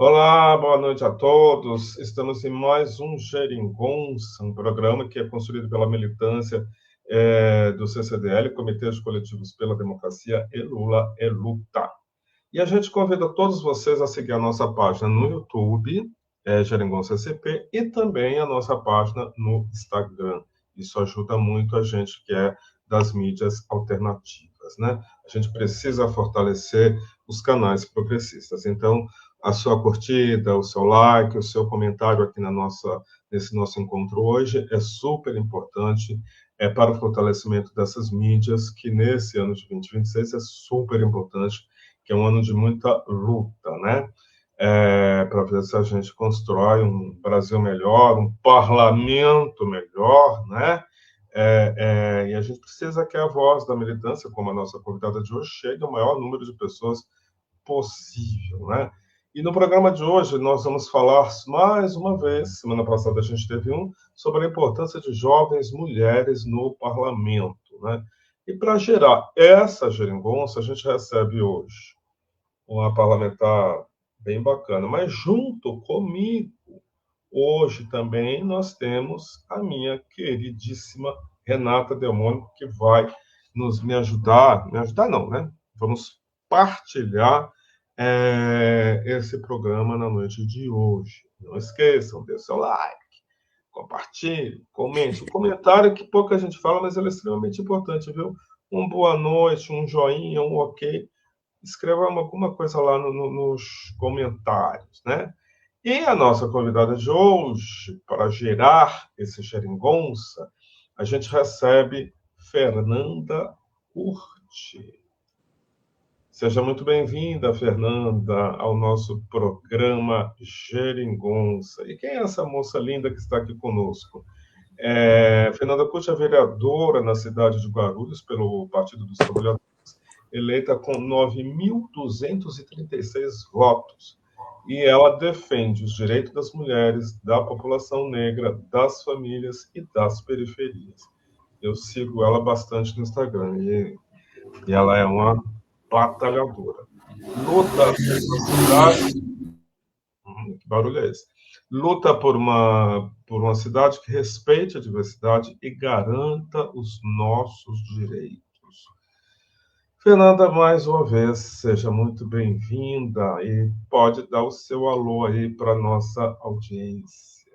Olá, boa noite a todos. Estamos em mais um Geringonça, um programa que é construído pela militância do CCDL, Comitês Coletivos pela Democracia e Lula é Luta. E a gente convida todos vocês a seguir a nossa página no YouTube, Geringonça CP, e também a nossa página no Instagram. Isso ajuda muito a gente que é das mídias alternativas, né? A gente precisa fortalecer os canais progressistas. Então, a sua curtida, o seu like, o seu comentário aqui nesse nosso encontro hoje é super importante para o fortalecimento dessas mídias, que nesse ano de 2026 é super importante, que é um ano de muita luta, né? Para ver se a gente constrói um Brasil melhor, um parlamento melhor, né? E a gente precisa que a voz da militância, como a nossa convidada de hoje, chegue ao maior número de pessoas possível, né? E no programa de hoje nós vamos falar mais uma vez, semana passada a gente teve sobre a importância de jovens mulheres no parlamento, né? E para gerar essa geringonça, a gente recebe hoje uma parlamentar bem bacana, mas junto comigo, hoje também nós temos a minha queridíssima Renata Delmônico, que vai me ajudar não, né? Vamos partilhar esse programa na noite de hoje. Não esqueçam, dê seu like, compartilhe, comente. O comentário que pouca gente fala, mas ele é extremamente importante, viu? Um boa noite, um joinha, um ok. Escreva alguma coisa lá nos comentários, né? E a nossa convidada de hoje, para gerar esse geringonça, a gente recebe Fernanda Curti. Seja muito bem-vinda, Fernanda, ao nosso programa Geringonça. E quem é essa moça linda que está aqui conosco? Fernanda Curti é vereadora na cidade de Guarulhos pelo Partido dos Trabalhadores, eleita com 9.236 votos. E ela defende os direitos das mulheres, da população negra, das famílias e das periferias. Eu sigo ela bastante no Instagram e ela é uma batalhadora. Luta por uma cidade. Que barulho é esse? Luta por uma cidade que respeite a diversidade e garanta os nossos direitos. Fernanda, mais uma vez, seja muito bem-vinda e pode dar o seu alô aí para a nossa audiência.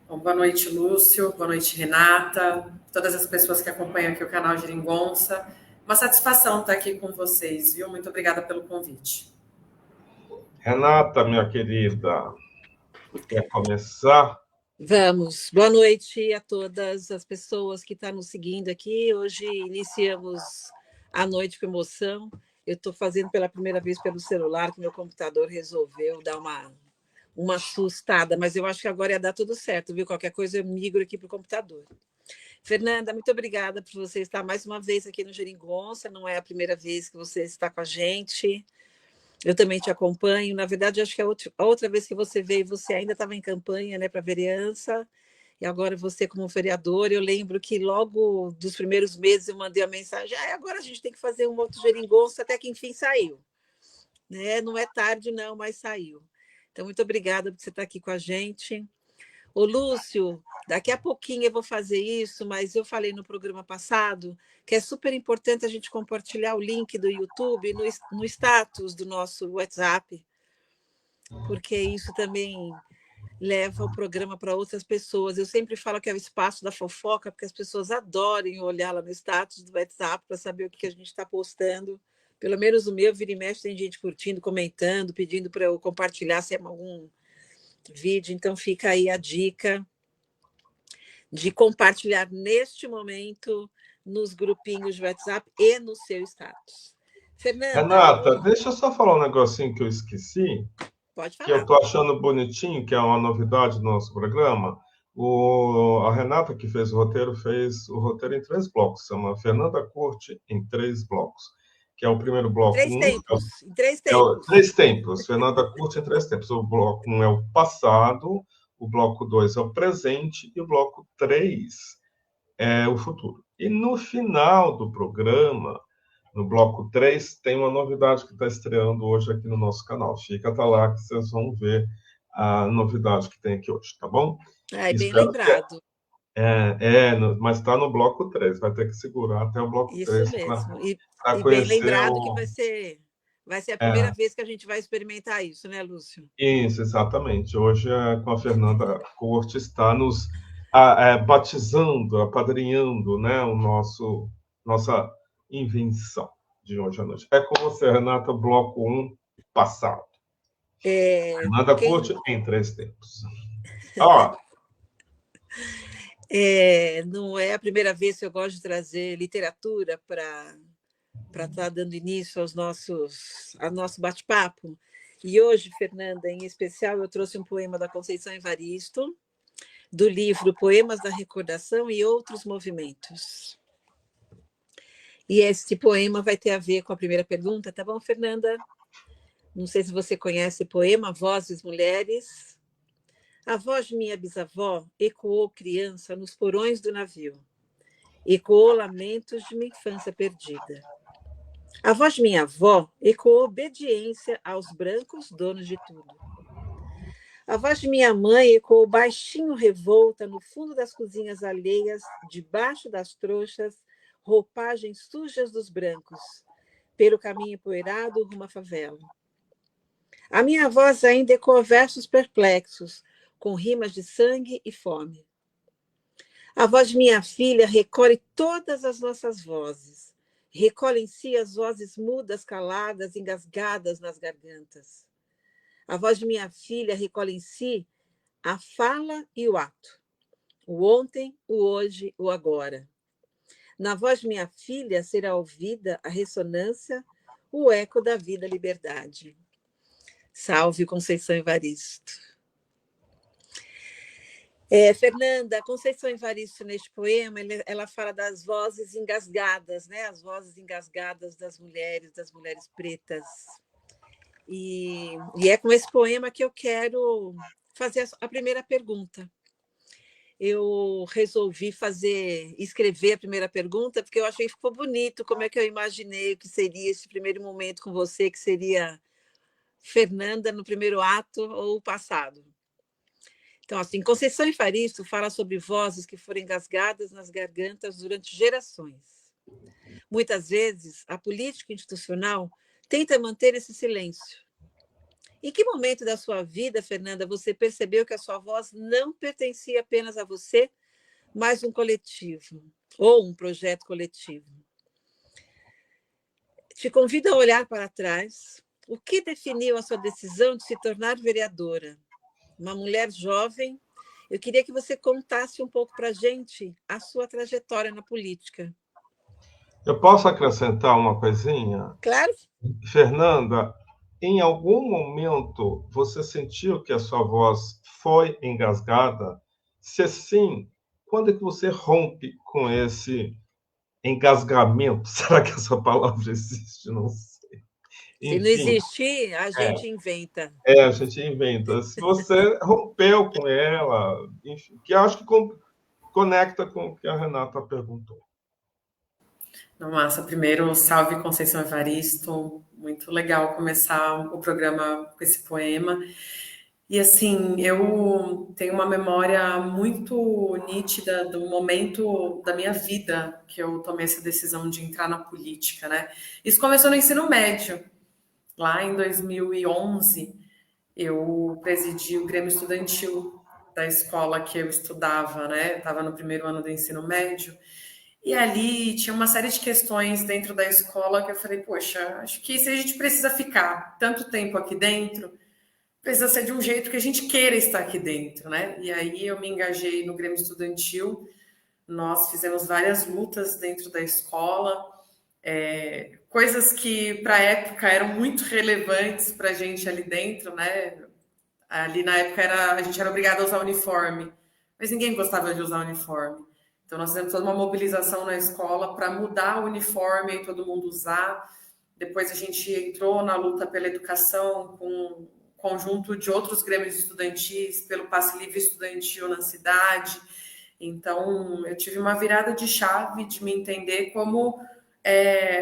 Bom, boa noite, Lúcio. Boa noite, Renata. Todas as pessoas que acompanham aqui o canal Geringonça. Uma satisfação estar aqui com vocês, viu? Muito obrigada pelo convite. Renata, minha querida, quer começar? Vamos. Boa noite a todas as pessoas que estão nos seguindo aqui. Hoje iniciamos a noite com emoção. Eu estou fazendo pela primeira vez pelo celular, que meu computador resolveu dar uma assustada, mas eu acho que agora ia dar tudo certo, viu? Qualquer coisa eu migro aqui para o computador. Fernanda, muito obrigada por você estar mais uma vez aqui no Geringonça. Não é a primeira vez que você está com a gente. Eu também te acompanho. Na verdade, acho que a outra vez que você veio, você ainda estava em campanha, né, para vereança, e agora você como vereador. Eu lembro que logo dos primeiros meses eu mandei a mensagem: agora a gente tem que fazer um outro geringonça, até que enfim saiu. Né? Não é tarde, não, mas saiu. Então, muito obrigada por você estar aqui com a gente. Ô, Lúcio, daqui a pouquinho eu vou fazer isso, mas eu falei no programa passado que é super importante a gente compartilhar o link do YouTube no status do nosso WhatsApp, porque isso também leva o programa para outras pessoas. Eu sempre falo que é o espaço da fofoca, porque as pessoas adoram olhar lá no status do WhatsApp para saber o que a gente está postando. Pelo menos o meu, vira e mexe, tem gente curtindo, comentando, pedindo para eu compartilhar se é algum vídeo. Então, fica aí a dica de compartilhar neste momento nos grupinhos de WhatsApp e no seu status. Fernanda. Renata, deixa eu só falar um negocinho que eu esqueci. Pode falar. Que eu estou achando bonitinho, que é uma novidade do nosso programa. A Renata, que fez o roteiro em 3 blocos, chama Fernanda Curti em 3 blocos, que é o primeiro bloco. Em 3 tempos. Em 3 tempos. 3 tempos. Fernanda Curti em 3 tempos. O bloco 1 é o passado, o bloco 2 é o presente e o bloco 3 é o futuro. E no final do programa, No bloco 3, tem uma novidade que está estreando hoje aqui no nosso canal. Fica até lá que vocês vão ver a novidade que tem aqui hoje, tá bom? Ai, bem Espero lembrado. mas está no bloco 3, vai ter que segurar até o bloco Isso 3 mesmo. para E bem conhecer lembrado que o. vai ser a É, primeira vez que a gente vai experimentar isso, né, Lúcio? isso, exatamente. Hoje, com a Fernanda Corte, está nos batizando, apadrinhando, né, nossa invenção de hoje à noite. É com você, Renata, bloco 1, passado. Fernanda Corte em 3 tempos. Ó, Não é a primeira vez que eu gosto de trazer literatura para estar dando início ao nosso bate-papo. E hoje, Fernanda, em especial, eu trouxe um poema da Conceição Evaristo, do livro Poemas da Recordação e Outros Movimentos. E este poema vai ter a ver com a primeira pergunta, tá bom, Fernanda? Não sei se você conhece o poema Vozes Mulheres. A voz de minha bisavó ecoou criança nos porões do navio. Ecoou lamentos de minha infância perdida. A voz de minha avó ecoou obediência aos brancos donos de tudo. A voz de minha mãe ecoou baixinho revolta no fundo das cozinhas alheias, debaixo das trouxas, roupagens sujas dos brancos, pelo caminho empoeirado rumo à favela. A minha voz ainda ecoou versos perplexos, com rimas de sangue e fome. A voz de minha filha recolhe todas as nossas vozes, recolhe em si as vozes mudas, caladas, engasgadas nas gargantas. A voz de minha filha recolhe em si a fala e o ato, o ontem, o hoje, o agora. Na voz de minha filha será ouvida a ressonância, o eco da vida liberdade. Salve Conceição Evaristo. Fernanda, Conceição Evaristo, neste poema, ela fala das vozes engasgadas, né? As vozes engasgadas das mulheres pretas. E é com esse poema que eu quero fazer a primeira pergunta. Eu resolvi escrever a primeira pergunta, porque eu achei que ficou bonito, como é que eu imaginei que seria esse primeiro momento com você, que seria Fernanda no primeiro ato ou o passado. Então, assim, Conceição Evaristo fala sobre vozes que foram engasgadas nas gargantas durante gerações. Muitas vezes, a política institucional tenta manter esse silêncio. Em que momento da sua vida, Fernanda, você percebeu que a sua voz não pertencia apenas a você, mas um coletivo, ou um projeto coletivo? Te convido a olhar para trás. O que definiu a sua decisão de se tornar vereadora? Uma mulher jovem. Eu queria que você contasse um pouco para a gente a sua trajetória na política. eu posso acrescentar uma coisinha? Claro. Fernanda, em algum momento você sentiu que a sua voz foi engasgada? Se sim, quando é que você rompe com esse engasgamento? Será que essa palavra existe? Não sei. Se não Enfim, existir, a gente inventa. a gente inventa. Se você rompeu com ela, enfim, que acho que conecta com o que a Renata perguntou. Massa, primeiro, salve Conceição Evaristo. Muito legal começar o programa com esse poema. E assim, eu tenho uma memória muito nítida do momento da minha vida que eu tomei essa decisão de entrar na política, né? Isso começou no ensino médio. Lá em 2011, eu presidi o Grêmio Estudantil da escola que eu estudava, né? Estava no primeiro ano do ensino médio. E ali tinha uma série de questões dentro da escola que eu falei, poxa, acho que se a gente precisa ficar tanto tempo aqui dentro, precisa ser de um jeito que a gente queira estar aqui dentro, né? E aí eu me engajei no Grêmio Estudantil, nós fizemos várias lutas dentro da escola, coisas que para a época eram muito relevantes para a gente ali dentro, né? Ali na época a gente era obrigado a usar uniforme, mas ninguém gostava de usar uniforme. Então, nós fizemos toda uma mobilização na escola para mudar o uniforme e todo mundo usar. Depois, a gente entrou na luta pela educação com um conjunto de outros grêmios estudantis, pelo passe livre estudantil na cidade. Então, eu tive uma virada de chave de me entender como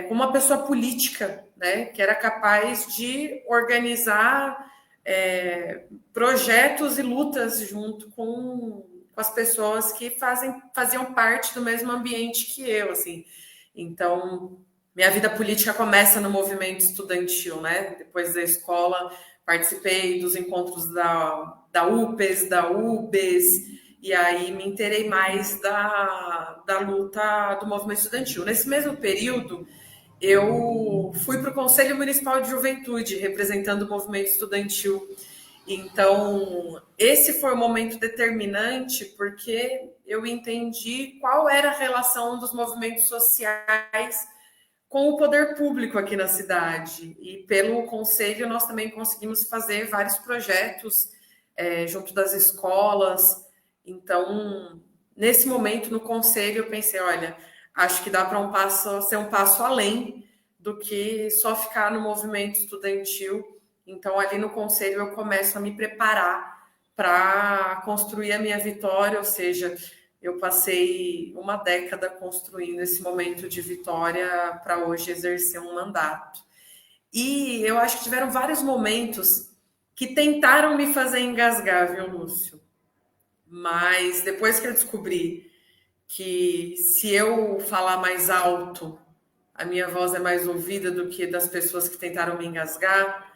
uma pessoa política, né, que era capaz de organizar projetos e lutas junto com as pessoas que faziam parte do mesmo ambiente que eu, assim. Então, minha vida política começa no movimento estudantil, né? Depois da escola, participei dos encontros da UPES, da UBES, e aí me inteirei mais da luta do movimento estudantil. Nesse mesmo período, eu fui para o Conselho Municipal de Juventude, representando o movimento estudantil. Então, esse foi o momento determinante, porque eu entendi qual era a relação dos movimentos sociais com o poder público aqui na cidade. E pelo Conselho, nós também conseguimos fazer vários projetos junto das escolas. Então, nesse momento, no Conselho, eu pensei, olha, acho que dá para ser um passo além do que só ficar no movimento estudantil. Então, ali no Conselho, eu começo a me preparar para construir a minha vitória, ou seja, eu passei uma década construindo esse momento de vitória para hoje exercer um mandato. E eu acho que tiveram vários momentos que tentaram me fazer engasgar, viu, Lúcio? Mas depois que eu descobri que se eu falar mais alto, a minha voz é mais ouvida do que das pessoas que tentaram me engasgar,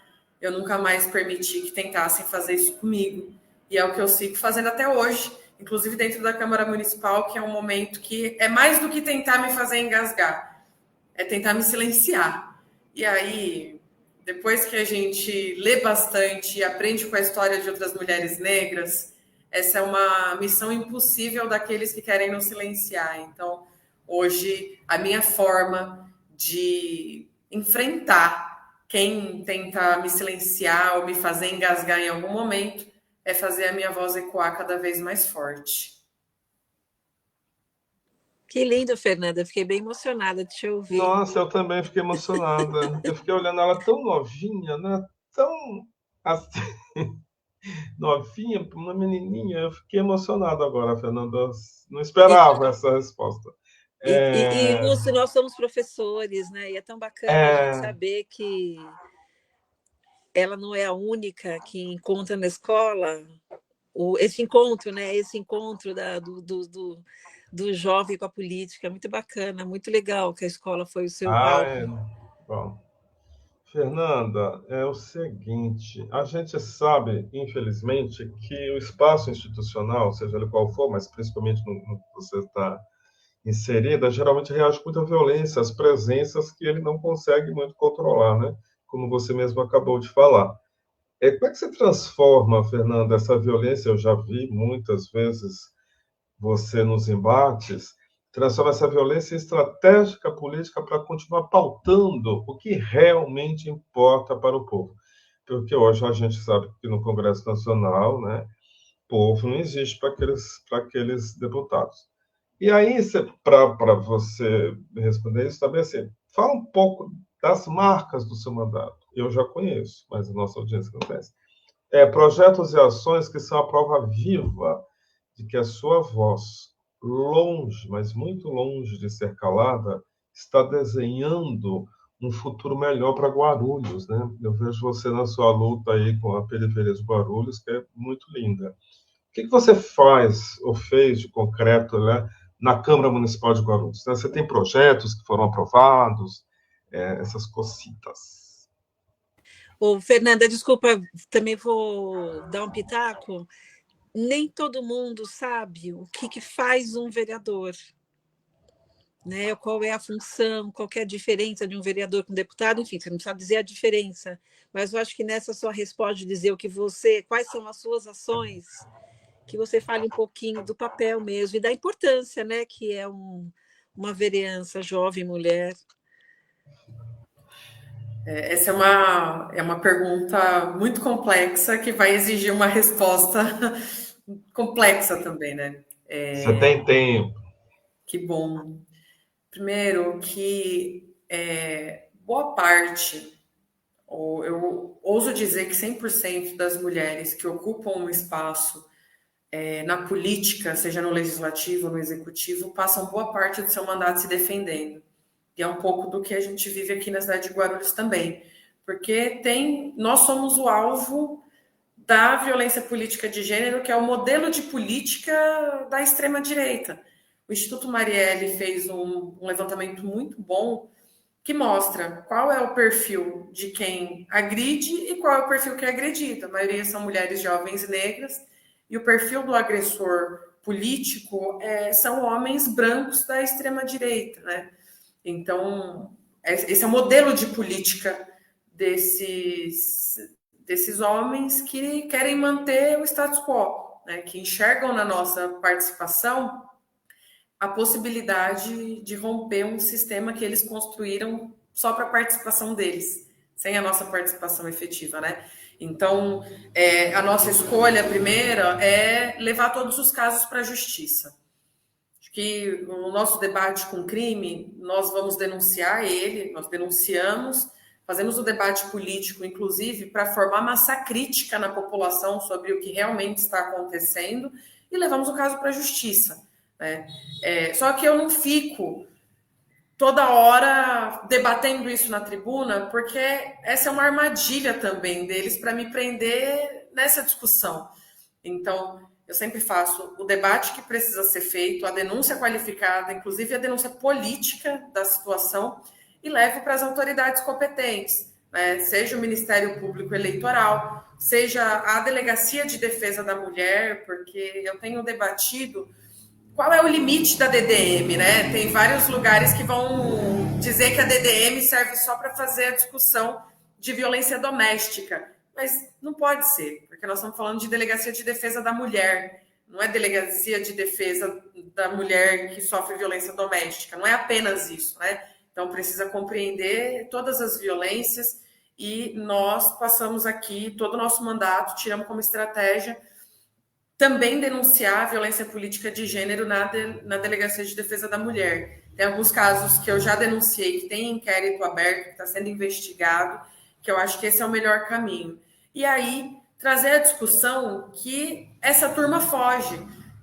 eu nunca mais permiti que tentassem fazer isso comigo. E é o que eu sigo fazendo até hoje, inclusive dentro da Câmara Municipal, que é um momento que é mais do que tentar me fazer engasgar, é tentar me silenciar. E aí, depois que a gente lê bastante e aprende com a história de outras mulheres negras, essa é uma missão impossível daqueles que querem nos silenciar. Então, hoje, a minha forma de enfrentar quem tenta me silenciar ou me fazer engasgar em algum momento é fazer a minha voz ecoar cada vez mais forte. Que lindo, Fernanda. Fiquei bem emocionada de te ouvir. Nossa, eu também fiquei emocionada. Eu fiquei olhando ela tão novinha, né? Tão assim, novinha, uma menininha. Eu fiquei emocionado agora, Fernanda. Não E, esperava essa resposta. Lúcio, nós somos professores, né? E é tão bacana a gente É, saber que ela não é a única que encontra na escola esse encontro, né? Esse encontro do jovem com a política. Muito bacana, muito legal que a escola foi o seu palco. bom. Fernanda, é o seguinte, a gente sabe, infelizmente, que o espaço institucional, seja ele qual for, mas principalmente no que você está inserida, geralmente reage com muita violência às presenças que ele não consegue muito controlar, né? Como você mesmo acabou de falar. Como é que você transforma, Fernanda, essa violência? Eu já vi muitas vezes você nos embates, transforma essa violência em estratégica política para continuar pautando o que realmente importa para o povo. Porque hoje a gente sabe que no Congresso Nacional, né, povo não existe para aqueles deputados. E aí, para você responder isso também, assim, fala um pouco das marcas do seu mandato. Eu já conheço, mas a nossa audiência não conhece. Projetos e ações que são a prova viva de que a sua voz, longe, mas muito longe de ser calada, está desenhando um futuro melhor para Guarulhos, né? Eu vejo você na sua luta aí com a periferia de Guarulhos, que é muito linda. O que você faz ou fez de concreto, né, na Câmara Municipal de Guarulhos? Você tem projetos que foram aprovados, essas cositas. Ô, Fernanda, desculpa, também vou dar um pitaco. Nem todo mundo sabe o que faz um vereador, né? Qual é a função, qual é a diferença de um vereador com um deputado, enfim, você não sabe dizer a diferença, mas eu acho que nessa sua resposta de dizer quais são as suas ações, que você fale um pouquinho do papel mesmo e da importância, né, que é uma vereança jovem, mulher. Essa é uma pergunta muito complexa que vai exigir uma resposta complexa também, né? Você tem tempo. Que bom. Primeiro, que boa parte, ou eu ouso dizer que 100% das mulheres que ocupam um espaço na política, seja no legislativo ou no executivo, passam boa parte do seu mandato se defendendo. E é um pouco do que a gente vive aqui na cidade de Guarulhos também. Porque nós somos o alvo da violência política de gênero, que é o modelo de política da extrema-direita. O Instituto Marielle fez um levantamento muito bom que mostra qual é o perfil de quem agride e qual é o perfil que é agredido. A maioria são mulheres jovens negras, e o perfil do agressor político são homens brancos da extrema-direita, né? Então, esse é o modelo de política desses homens que querem manter o status quo, né? Que enxergam na nossa participação a possibilidade de romper um sistema que eles construíram só para a participação deles, sem a nossa participação efetiva, né? Então, a nossa escolha primeira é levar todos os casos para a justiça. Acho que no nosso debate com crime, nós vamos denunciar ele, nós denunciamos, fazemos o debate político, inclusive, para formar massa crítica na população sobre o que realmente está acontecendo e levamos o caso para a justiça. Né? Só que eu não fico toda hora debatendo isso na tribuna, porque essa é uma armadilha também deles para me prender nessa discussão. Então, eu sempre faço o debate que precisa ser feito, a denúncia qualificada, inclusive a denúncia política da situação, e levo para as autoridades competentes, né? Seja o Ministério Público Eleitoral, seja a Delegacia de Defesa da Mulher, porque eu tenho debatido qual é o limite da DDM, né? Tem vários lugares que vão dizer que a DDM serve só para fazer a discussão de violência doméstica. Mas não pode ser, porque nós estamos falando de Delegacia de Defesa da Mulher, não é Delegacia de Defesa da Mulher que sofre violência doméstica, não é apenas isso, né? Então precisa compreender todas as violências e nós passamos aqui todo o nosso mandato, tiramos como estratégia também denunciar a violência política de gênero na Delegacia de Defesa da Mulher. Tem alguns casos que eu já denunciei, que tem inquérito aberto, que está sendo investigado, que eu acho que esse é o melhor caminho. E aí, trazer a discussão que essa turma foge,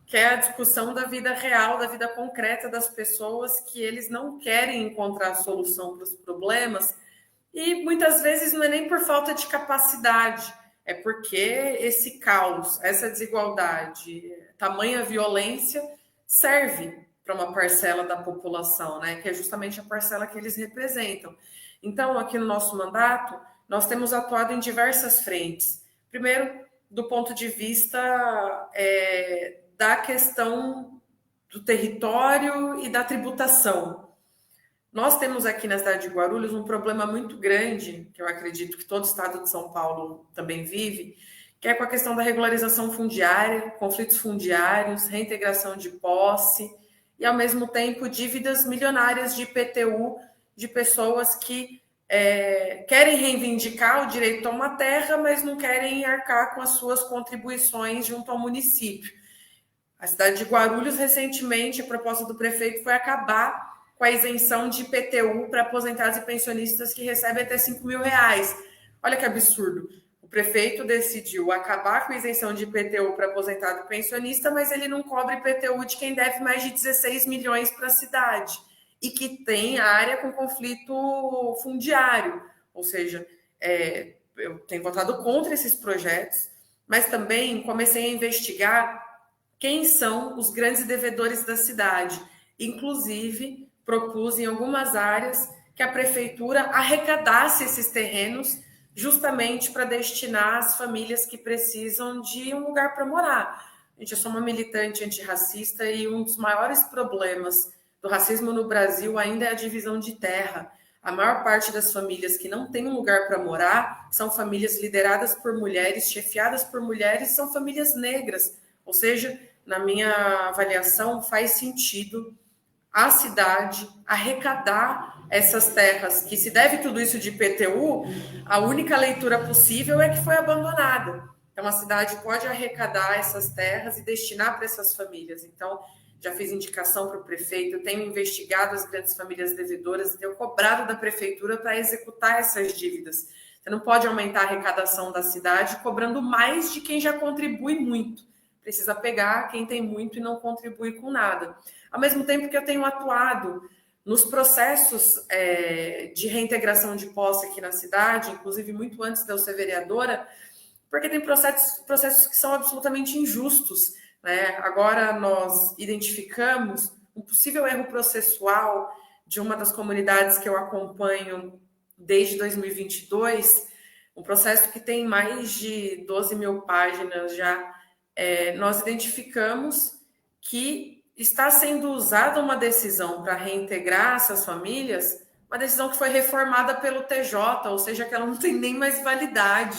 que é a discussão da vida real, da vida concreta das pessoas, que eles não querem encontrar solução para os problemas, e muitas vezes não é nem por falta de capacidade, é porque esse caos, essa desigualdade, tamanha violência, serve para uma parcela da população, né? Que é justamente a parcela que eles representam. Então, aqui no nosso mandato, nós temos atuado em diversas frentes. Primeiro, do ponto de vista da questão do território e da tributação. Nós temos aqui na cidade de Guarulhos um problema muito grande, que eu acredito que todo o estado de São Paulo também vive, que é com a questão da regularização fundiária, conflitos fundiários, reintegração de posse e, ao mesmo tempo, dívidas milionárias de IPTU de pessoas que querem reivindicar o direito a uma terra, mas não querem arcar com as suas contribuições junto ao município. A cidade de Guarulhos, recentemente, a proposta do prefeito foi acabar com a isenção de IPTU para aposentados e pensionistas que recebem até R$5 mil. Olha que absurdo. O prefeito decidiu acabar com a isenção de IPTU para aposentado e pensionista, mas ele não cobra IPTU de quem deve mais de 16 milhões para a cidade e que tem área com conflito fundiário. Ou seja, eu tenho votado contra esses projetos, mas também comecei a investigar quem são os grandes devedores da cidade. Inclusive, propus em algumas áreas que a prefeitura arrecadasse esses terrenos justamente para destinar às famílias que precisam de um lugar para morar. Gente, eu sou uma militante antirracista e um dos maiores problemas do racismo no Brasil ainda é a divisão de terra. A maior parte das famílias que não tem um lugar para morar são famílias lideradas por mulheres, chefiadas por mulheres, são famílias negras. Ou seja, na minha avaliação, faz sentido a cidade arrecadar essas terras, que se deve tudo isso de IPTU, a única leitura possível é que foi abandonada. Então, a cidade pode arrecadar essas terras e destinar para essas famílias. Então, já fiz indicação para o prefeito, tenho investigado as grandes famílias devedoras e tenho cobrado da prefeitura para executar essas dívidas. Você não pode aumentar a arrecadação da cidade cobrando mais de quem já contribui muito. Precisa pegar quem tem muito e não contribui com nada. Ao mesmo tempo que eu tenho atuado Nos processos de reintegração de posse aqui na cidade, inclusive muito antes de eu ser vereadora, porque tem processos que são absolutamente injustos, né? Agora nós identificamos um possível erro processual de uma das comunidades que eu acompanho desde 2022, um processo que tem mais de 12 mil páginas já. Nós identificamos que está sendo usada uma decisão para reintegrar essas famílias, uma decisão que foi reformada pelo TJ, ou seja, que ela não tem nem mais validade.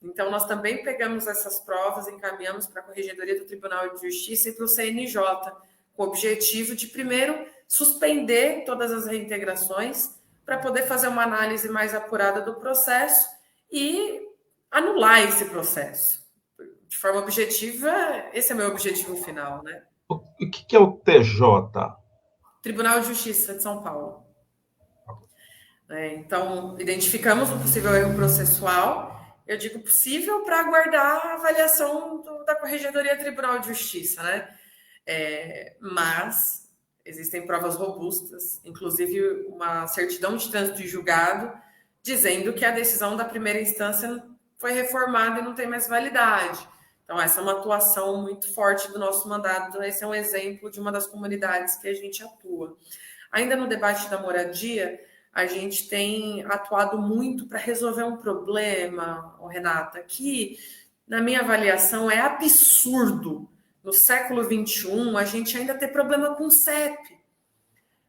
Então, nós também pegamos essas provas, encaminhamos para a Corregedoria do Tribunal de Justiça e para o CNJ, com o objetivo de, primeiro, suspender todas as reintegrações, para poder fazer uma análise mais apurada do processo e anular esse processo. De forma objetiva, esse é o meu objetivo final, né? O que é o TJ? Tribunal de Justiça de São Paulo. Então, identificamos um possível erro processual. Eu digo possível para aguardar a avaliação da Corregedoria Tribunal de Justiça, né? Mas existem provas robustas, inclusive uma certidão de trânsito de julgado, dizendo que a decisão da primeira instância foi reformada e não tem mais validade. Então, essa é uma atuação muito forte do nosso mandato. Esse é um exemplo de uma das comunidades que a gente atua. Ainda no debate da moradia, a gente tem atuado muito para resolver um problema, Renata, que, na minha avaliação, é absurdo. No século XXI, a gente ainda tem problema com CEP.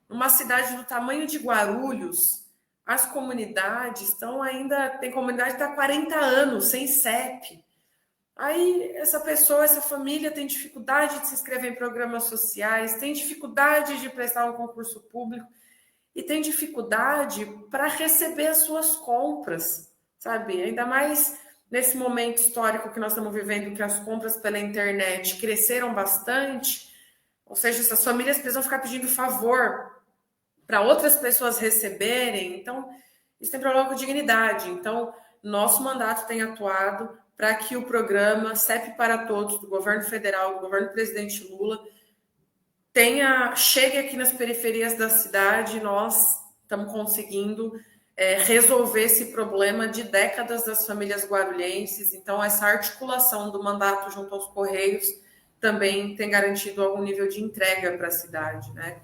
Numa cidade do tamanho de Guarulhos, as comunidades estão ainda... Tem comunidade que está há 40 anos sem CEP. Aí, essa pessoa, essa família tem dificuldade de se inscrever em programas sociais, tem dificuldade de prestar um concurso público e tem dificuldade para receber as suas compras, sabe? Ainda mais nesse momento histórico que nós estamos vivendo, que as compras pela internet cresceram bastante, ou seja, essas famílias precisam ficar pedindo favor para outras pessoas receberem. Então, isso tem problema com dignidade. Então, nosso mandato tem atuado para que o programa CEP para Todos, do governo federal, do governo do presidente Lula, chegue aqui nas periferias da cidade. Nós estamos conseguindo resolver esse problema de décadas das famílias guarulhenses. Então, essa articulação do mandato junto aos Correios também tem garantido algum nível de entrega para a cidade, né?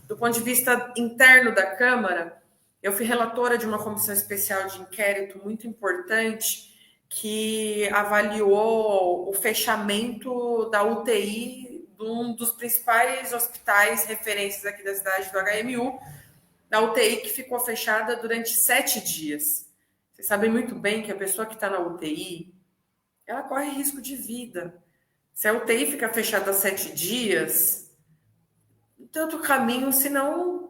Do ponto de vista interno da Câmara, eu fui relatora de uma comissão especial de inquérito muito importante que avaliou o fechamento da UTI de um dos principais hospitais referências aqui da cidade, do HMU, da UTI que ficou fechada durante 7 dias. Vocês sabem muito bem que a pessoa que está na UTI, ela corre risco de vida. Se a UTI fica fechada 7 dias, não tem outro caminho senão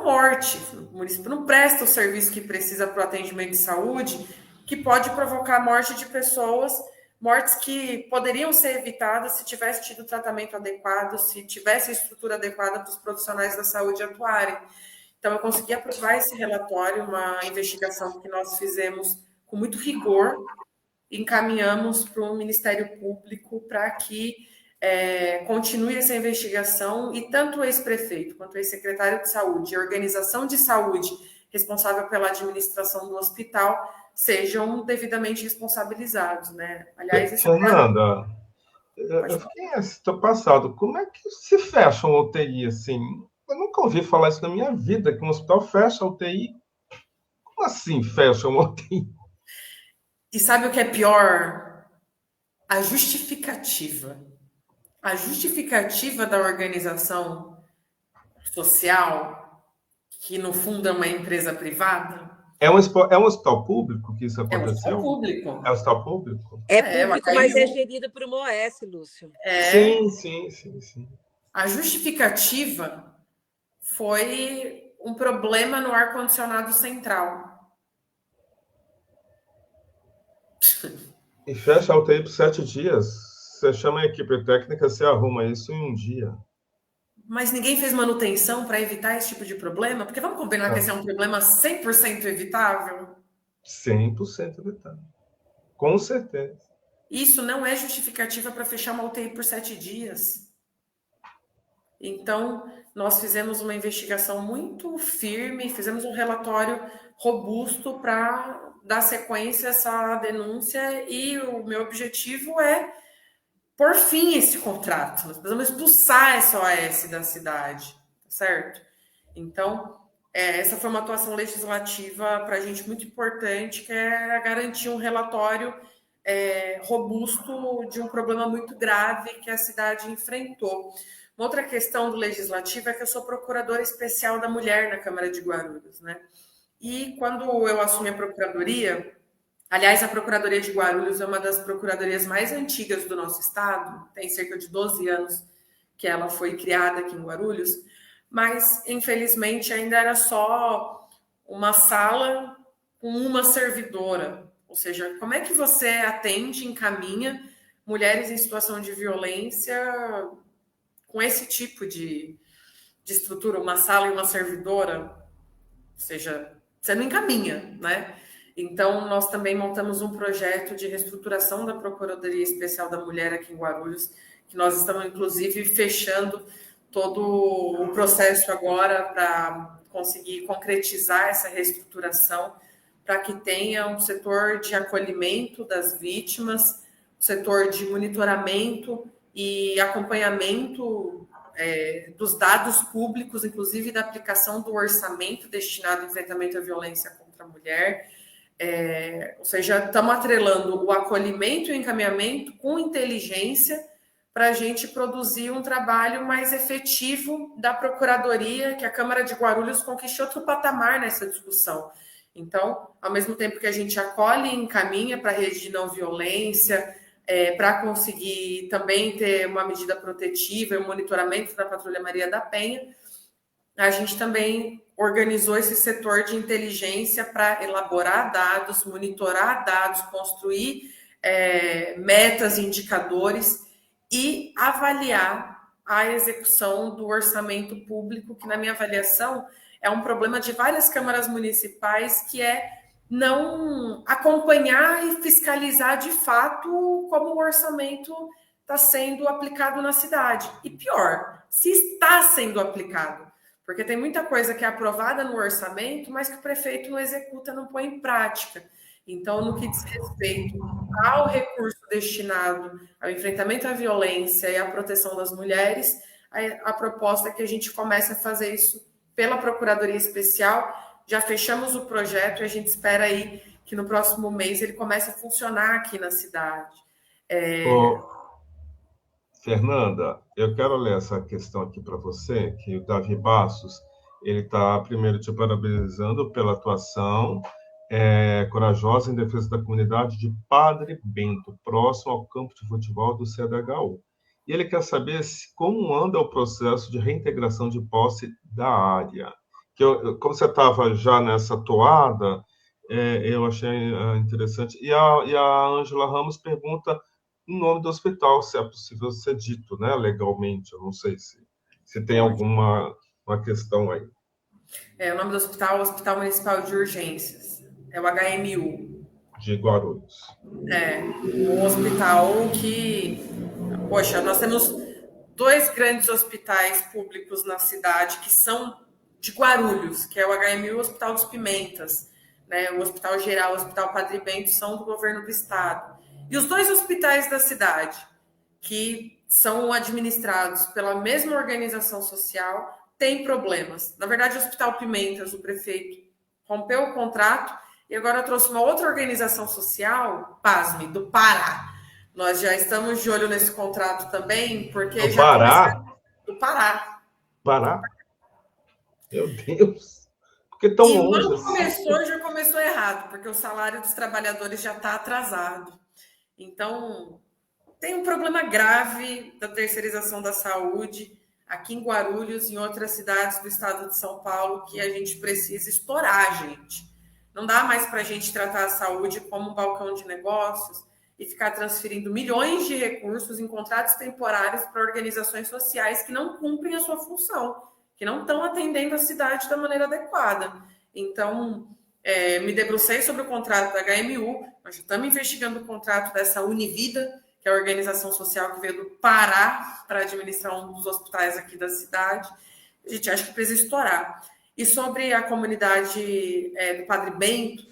morte. O município não presta o serviço que precisa para o atendimento de saúde, que pode provocar a morte de pessoas, mortes que poderiam ser evitadas se tivesse tido tratamento adequado, se tivesse a estrutura adequada para os profissionais da saúde atuarem. Então, eu consegui aprovar esse relatório, uma investigação que nós fizemos com muito rigor, encaminhamos para o Ministério Público para que continue essa investigação e tanto o ex-prefeito quanto o ex-secretário de saúde e a organização de saúde responsável pela administração do hospital sejam devidamente responsabilizados, né? Aliás, Fernanda, eu fiquei passado. Como é que se fecha uma UTI assim? Eu nunca ouvi falar isso na minha vida, que um hospital fecha a UTI. Como assim fecha uma UTI? E sabe o que é pior? A justificativa. A justificativa da organização social, que no fundo é uma empresa privada. É um hospital público que isso aconteceu? É um hospital público. É um hospital público? É público, mas é gerido por uma OS, Lúcio. Sim. A justificativa foi um problema no ar-condicionado central. E fecha a UTI por 7 dias. Você chama a equipe técnica, você arruma isso em um dia. Mas ninguém fez manutenção para evitar esse tipo de problema? Porque vamos combinar que esse é um problema 100% evitável? 100% evitável. Com certeza. Isso não é justificativa para fechar uma UTI por 7 dias. Então, nós fizemos uma investigação muito firme, fizemos um relatório robusto para dar sequência a essa denúncia e o meu objetivo é por fim esse contrato. Nós precisamos expulsar essa OAS da cidade, certo? Então, essa foi uma atuação legislativa para a gente muito importante, que é garantir um relatório robusto de um problema muito grave que a cidade enfrentou. Uma outra questão do legislativo é que eu sou procuradora especial da mulher na Câmara de Guarulhos, né? E quando eu assumi a procuradoria, aliás, a Procuradoria de Guarulhos é uma das procuradorias mais antigas do nosso estado, tem cerca de 12 anos que ela foi criada aqui em Guarulhos, mas infelizmente ainda era só uma sala com uma servidora. Ou seja, como é que você atende, encaminha mulheres em situação de violência com esse tipo de estrutura, uma sala e uma servidora? Ou seja, você não encaminha, né? Então, nós também montamos um projeto de reestruturação da Procuradoria Especial da Mulher aqui em Guarulhos, que nós estamos, inclusive, fechando todo o processo agora para conseguir concretizar essa reestruturação, para que tenha um setor de acolhimento das vítimas, um setor de monitoramento e acompanhamento dos dados públicos, inclusive da aplicação do orçamento destinado ao enfrentamento à violência contra a mulher. Ou seja, estamos atrelando o acolhimento e o encaminhamento com inteligência para a gente produzir um trabalho mais efetivo da Procuradoria, que a Câmara de Guarulhos conquiste outro patamar nessa discussão. Então, ao mesmo tempo que a gente acolhe e encaminha para a rede de não violência, para conseguir também ter uma medida protetiva e um monitoramento da Patrulha Maria da Penha, a gente também organizou esse setor de inteligência para elaborar dados, monitorar dados, construir metas e indicadores e avaliar a execução do orçamento público, que, na minha avaliação, é um problema de várias câmaras municipais, que é não acompanhar e fiscalizar de fato como o orçamento está sendo aplicado na cidade. E pior, se está sendo aplicado. Porque tem muita coisa que é aprovada no orçamento, mas que o prefeito não executa, não põe em prática. Então, no que diz respeito ao recurso destinado ao enfrentamento à violência e à proteção das mulheres, a proposta é que a gente comece a fazer isso pela Procuradoria Especial. Já fechamos o projeto e a gente espera aí que no próximo mês ele comece a funcionar aqui na cidade. Fernanda, eu quero ler essa questão aqui para você, que o Davi Bassos, ele está primeiro te parabenizando pela atuação corajosa em defesa da comunidade de Padre Bento, próximo ao campo de futebol do CDHU. E ele quer saber como anda o processo de reintegração de posse da área. Como você estava já nessa toada, eu achei interessante. E a Ângela Ramos pergunta o nome do hospital, se é possível ser dito, né, legalmente. Eu não sei se tem alguma uma questão aí. O nome do hospital é o Hospital Municipal de Urgências. É o HMU. De Guarulhos. Um hospital que... Poxa, nós temos 2 grandes hospitais públicos na cidade que são de Guarulhos, que é o HMU e o Hospital dos Pimentas, né? O Hospital Geral, o Hospital Padre Bento, são do governo do estado. E os 2 hospitais da cidade, que são administrados pela mesma organização social, têm problemas. Na verdade, o Hospital Pimentas, o prefeito rompeu o contrato e agora trouxe uma outra organização social, pasme, do Pará. Nós já estamos de olho nesse contrato também, porque do Pará? Do Pará. Pará? Meu Deus! Porque tão longe assim. Já começou errado, porque o salário dos trabalhadores já está atrasado. Então, tem um problema grave da terceirização da saúde aqui em Guarulhos e em outras cidades do estado de São Paulo, que a gente precisa estourar, gente. Não dá mais para a gente tratar a saúde como um balcão de negócios e ficar transferindo milhões de recursos em contratos temporários para organizações sociais que não cumprem a sua função, que não estão atendendo a cidade da maneira adequada. Então, me debrucei sobre o contrato da HMU, nós já estamos investigando o contrato dessa Univida, que é a organização social que veio do Pará para administrar um dos hospitais aqui da cidade. A gente acha que precisa estourar. E sobre a comunidade do Padre Bento,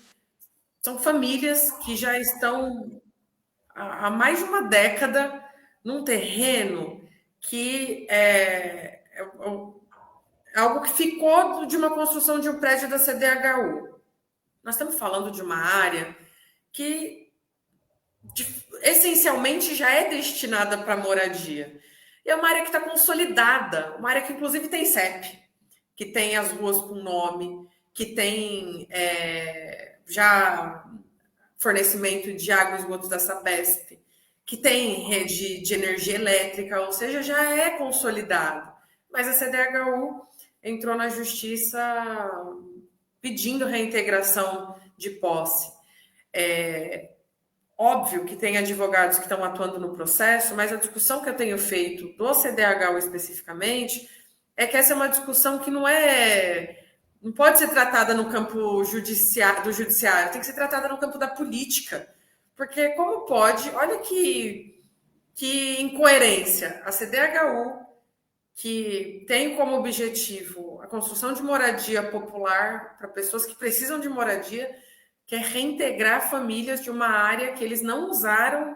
são famílias que já estão há mais de uma década num terreno que é algo que ficou de uma construção de um prédio da CDHU. Nós estamos falando de uma área que essencialmente já é destinada para moradia. E é uma área que está consolidada, uma área que inclusive tem CEP, que tem as ruas com nome, que tem já fornecimento de água e esgoto da Sabesp, que tem rede de energia elétrica, ou seja, já é consolidado. Mas a CDHU entrou na justiça pedindo reintegração de posse. Óbvio que tem advogados que estão atuando no processo, mas a discussão que eu tenho feito do CDHU especificamente é que essa é uma discussão que não pode ser tratada no campo do judiciário, tem que ser tratada no campo da política. Porque como pode, olha que incoerência, a CDHU, que tem como objetivo a construção de moradia popular para pessoas que precisam de moradia, quer reintegrar famílias de uma área que eles não usaram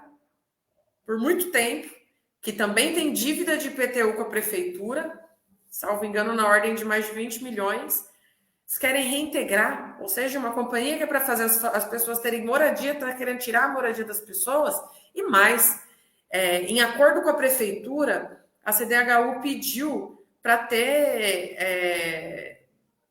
por muito tempo, que também tem dívida de IPTU com a prefeitura, salvo engano, na ordem de mais de 20 milhões. Eles querem reintegrar, ou seja, uma companhia que é para fazer as pessoas terem moradia, está querendo tirar a moradia das pessoas, e mais, em acordo com a prefeitura, a CDHU pediu para ter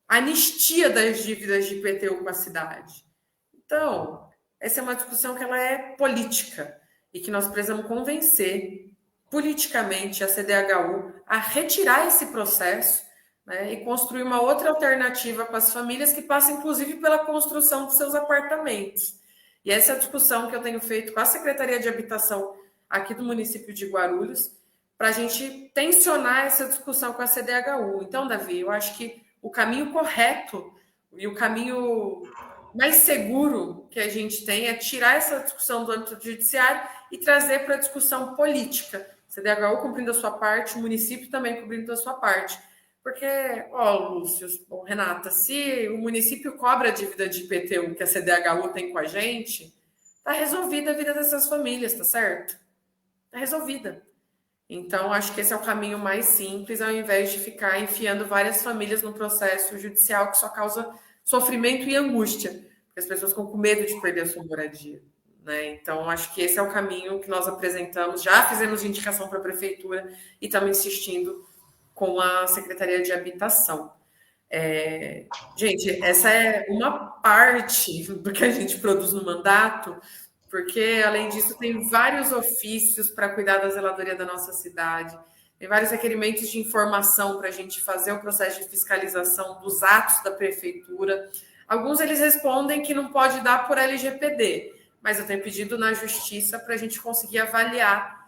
anistia das dívidas de IPTU com a cidade. Então, essa é uma discussão que ela é política e que nós precisamos convencer politicamente a CDHU a retirar esse processo, né, e construir uma outra alternativa para as famílias que passam, inclusive, pela construção dos seus apartamentos. E essa é a discussão que eu tenho feito com a Secretaria de Habitação aqui do município de Guarulhos, para a gente tensionar essa discussão com a CDHU. Então, Davi, eu acho que o caminho correto e o caminho mais seguro que a gente tem é tirar essa discussão do âmbito judiciário e trazer para a discussão política. CDHU cumprindo a sua parte, o município também cumprindo a sua parte. Porque, Lúcio, Renata, se o município cobra a dívida de IPTU que a CDHU tem com a gente, está resolvida a vida dessas famílias, tá certo? Está resolvida. Então, acho que esse é o caminho mais simples, ao invés de ficar enfiando várias famílias no processo judicial que só causa sofrimento e angústia, porque as pessoas ficam com medo de perder a sua moradia, né? Então, acho que esse é o caminho que nós apresentamos. Já fizemos indicação para a prefeitura e estamos insistindo com a Secretaria de Habitação. Gente, essa é uma parte do que a gente produz no mandato, porque, além disso, tem vários ofícios para cuidar da zeladoria da nossa cidade, tem vários requerimentos de informação para a gente fazer o processo de fiscalização dos atos da prefeitura. Alguns eles respondem que não pode dar por LGPD, mas eu tenho pedido na justiça para a gente conseguir avaliar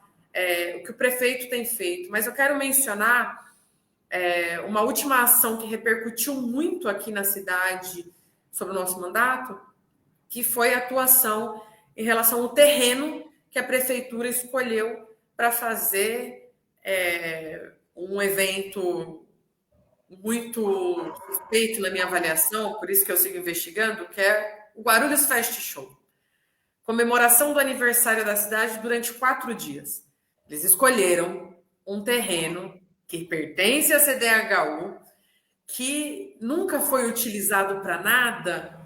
o que o prefeito tem feito. Mas eu quero mencionar uma última ação que repercutiu muito aqui na cidade sobre o nosso mandato, que foi a atuação em relação ao terreno que a prefeitura escolheu para fazer um evento muito suspeito na minha avaliação, por isso que eu sigo investigando, que é o Guarulhos Fest Show. Comemoração do aniversário da cidade durante 4 dias. Eles escolheram um terreno que pertence à CDHU, que nunca foi utilizado para nada,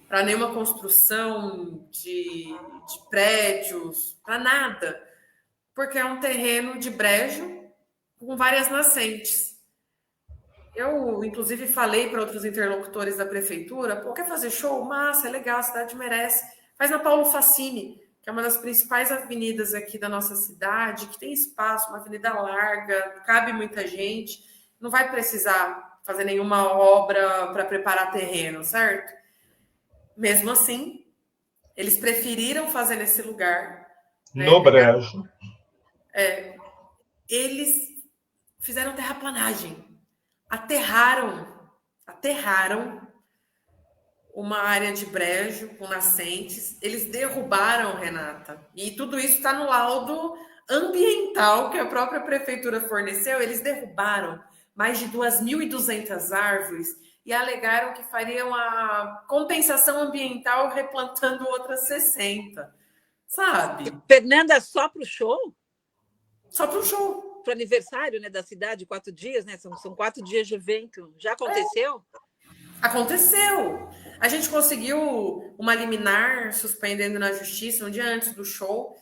para nenhuma construção de prédios, para nada, porque é um terreno de brejo com várias nascentes. Eu, inclusive, falei para outros interlocutores da prefeitura, quer fazer show? Massa, é legal, a cidade merece. Faz na Paulo Facini, que é uma das principais avenidas aqui da nossa cidade, que tem espaço, uma avenida larga, cabe muita gente, não vai precisar fazer nenhuma obra para preparar terreno, certo? Mesmo assim, eles preferiram fazer nesse lugar. No brejo. Eles fizeram terraplanagem. Aterraram uma área de brejo com nascentes. Eles derrubaram, Renata, e tudo isso está no laudo ambiental que a própria prefeitura forneceu. Eles derrubaram mais de 2.200 árvores e alegaram que fariam a compensação ambiental replantando outras 60, sabe? Fernanda, só para o show? Só para o show. Para o aniversário, né, da cidade, 4 dias, né? São 4 dias de evento. Já aconteceu? Aconteceu. A gente conseguiu uma liminar suspendendo na justiça um dia antes do show,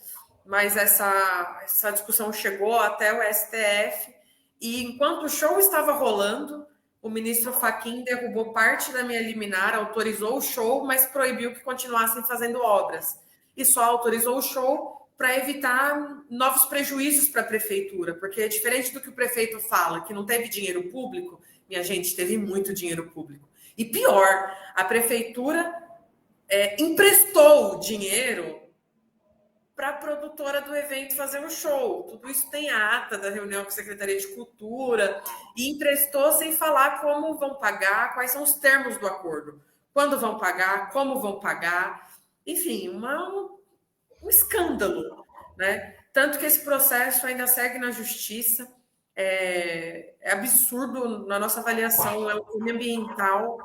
mas essa discussão chegou até o STF e enquanto o show estava rolando, o ministro Fachin derrubou parte da minha liminar, autorizou o show, mas proibiu que continuassem fazendo obras. E só autorizou o show para evitar novos prejuízos para a prefeitura, porque diferente do que o prefeito fala, que não teve dinheiro público, minha gente, teve muito dinheiro público. E pior, a prefeitura emprestou o dinheiro para a produtora do evento fazer um show. Tudo isso tem ata da reunião com a Secretaria de Cultura e emprestou sem falar como vão pagar, quais são os termos do acordo, quando vão pagar, como vão pagar. Enfim, um escândalo, né? Tanto que esse processo ainda segue na justiça. É absurdo na nossa avaliação, é um crime ambiental,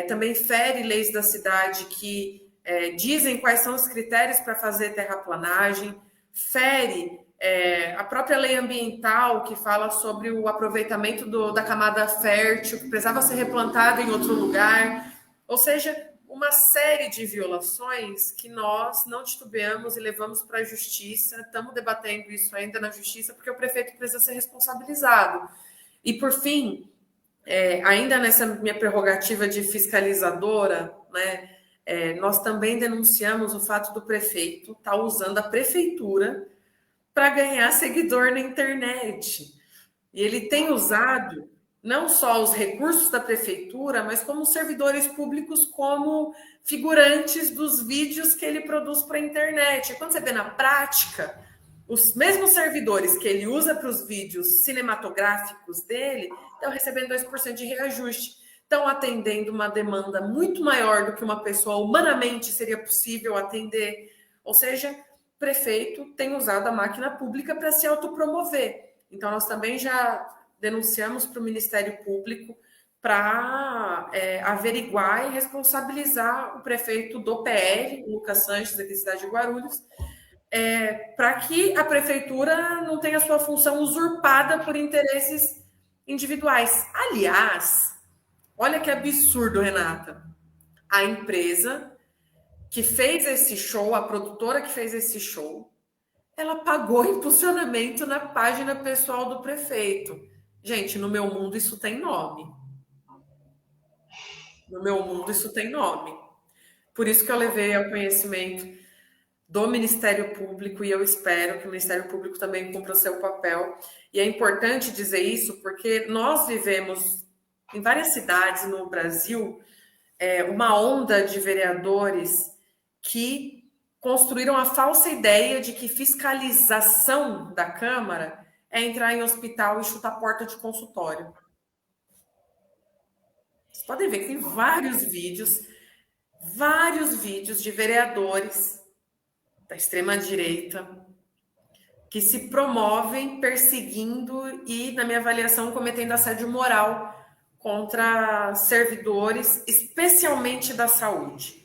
também fere leis da cidade que dizem quais são os critérios para fazer terraplanagem, fere a própria lei ambiental que fala sobre o aproveitamento da camada fértil, que precisava ser replantada em outro lugar, ou seja, uma série de violações que nós não titubeamos e levamos para a justiça. Estamos debatendo isso ainda na justiça, porque o prefeito precisa ser responsabilizado. E, por fim, ainda nessa minha prerrogativa de fiscalizadora, né, nós também denunciamos o fato do prefeito estar usando a prefeitura para ganhar seguidor na internet. E ele tem usado não só os recursos da prefeitura, mas como servidores públicos, como figurantes dos vídeos que ele produz para a internet. E quando você vê na prática, os mesmos servidores que ele usa para os vídeos cinematográficos dele estão recebendo 2% de reajuste. Estão atendendo uma demanda muito maior do que uma pessoa humanamente seria possível atender. Ou seja, o prefeito tem usado a máquina pública para se autopromover. Então, nós também já denunciamos para o Ministério Público para averiguar e responsabilizar o prefeito do PR, Lucas Sanches, aqui da cidade de Guarulhos, para que a prefeitura não tenha sua função usurpada por interesses individuais. Aliás, olha que absurdo, Renata. A empresa que fez esse show, a produtora que fez esse show, ela pagou impulsionamento na página pessoal do prefeito. Gente, no meu mundo isso tem nome. No meu mundo isso tem nome. Por isso que eu levei ao conhecimento do Ministério Público e eu espero que o Ministério Público também cumpra o seu papel. E é importante dizer isso porque nós vivemos em várias cidades no Brasil uma onda de vereadores que construíram a falsa ideia de que fiscalização da Câmara é entrar em hospital e chutar porta de consultório. Vocês podem ver que tem vários vídeos de vereadores da extrema-direita que se promovem perseguindo e, na minha avaliação, cometendo assédio moral contra servidores, especialmente da saúde.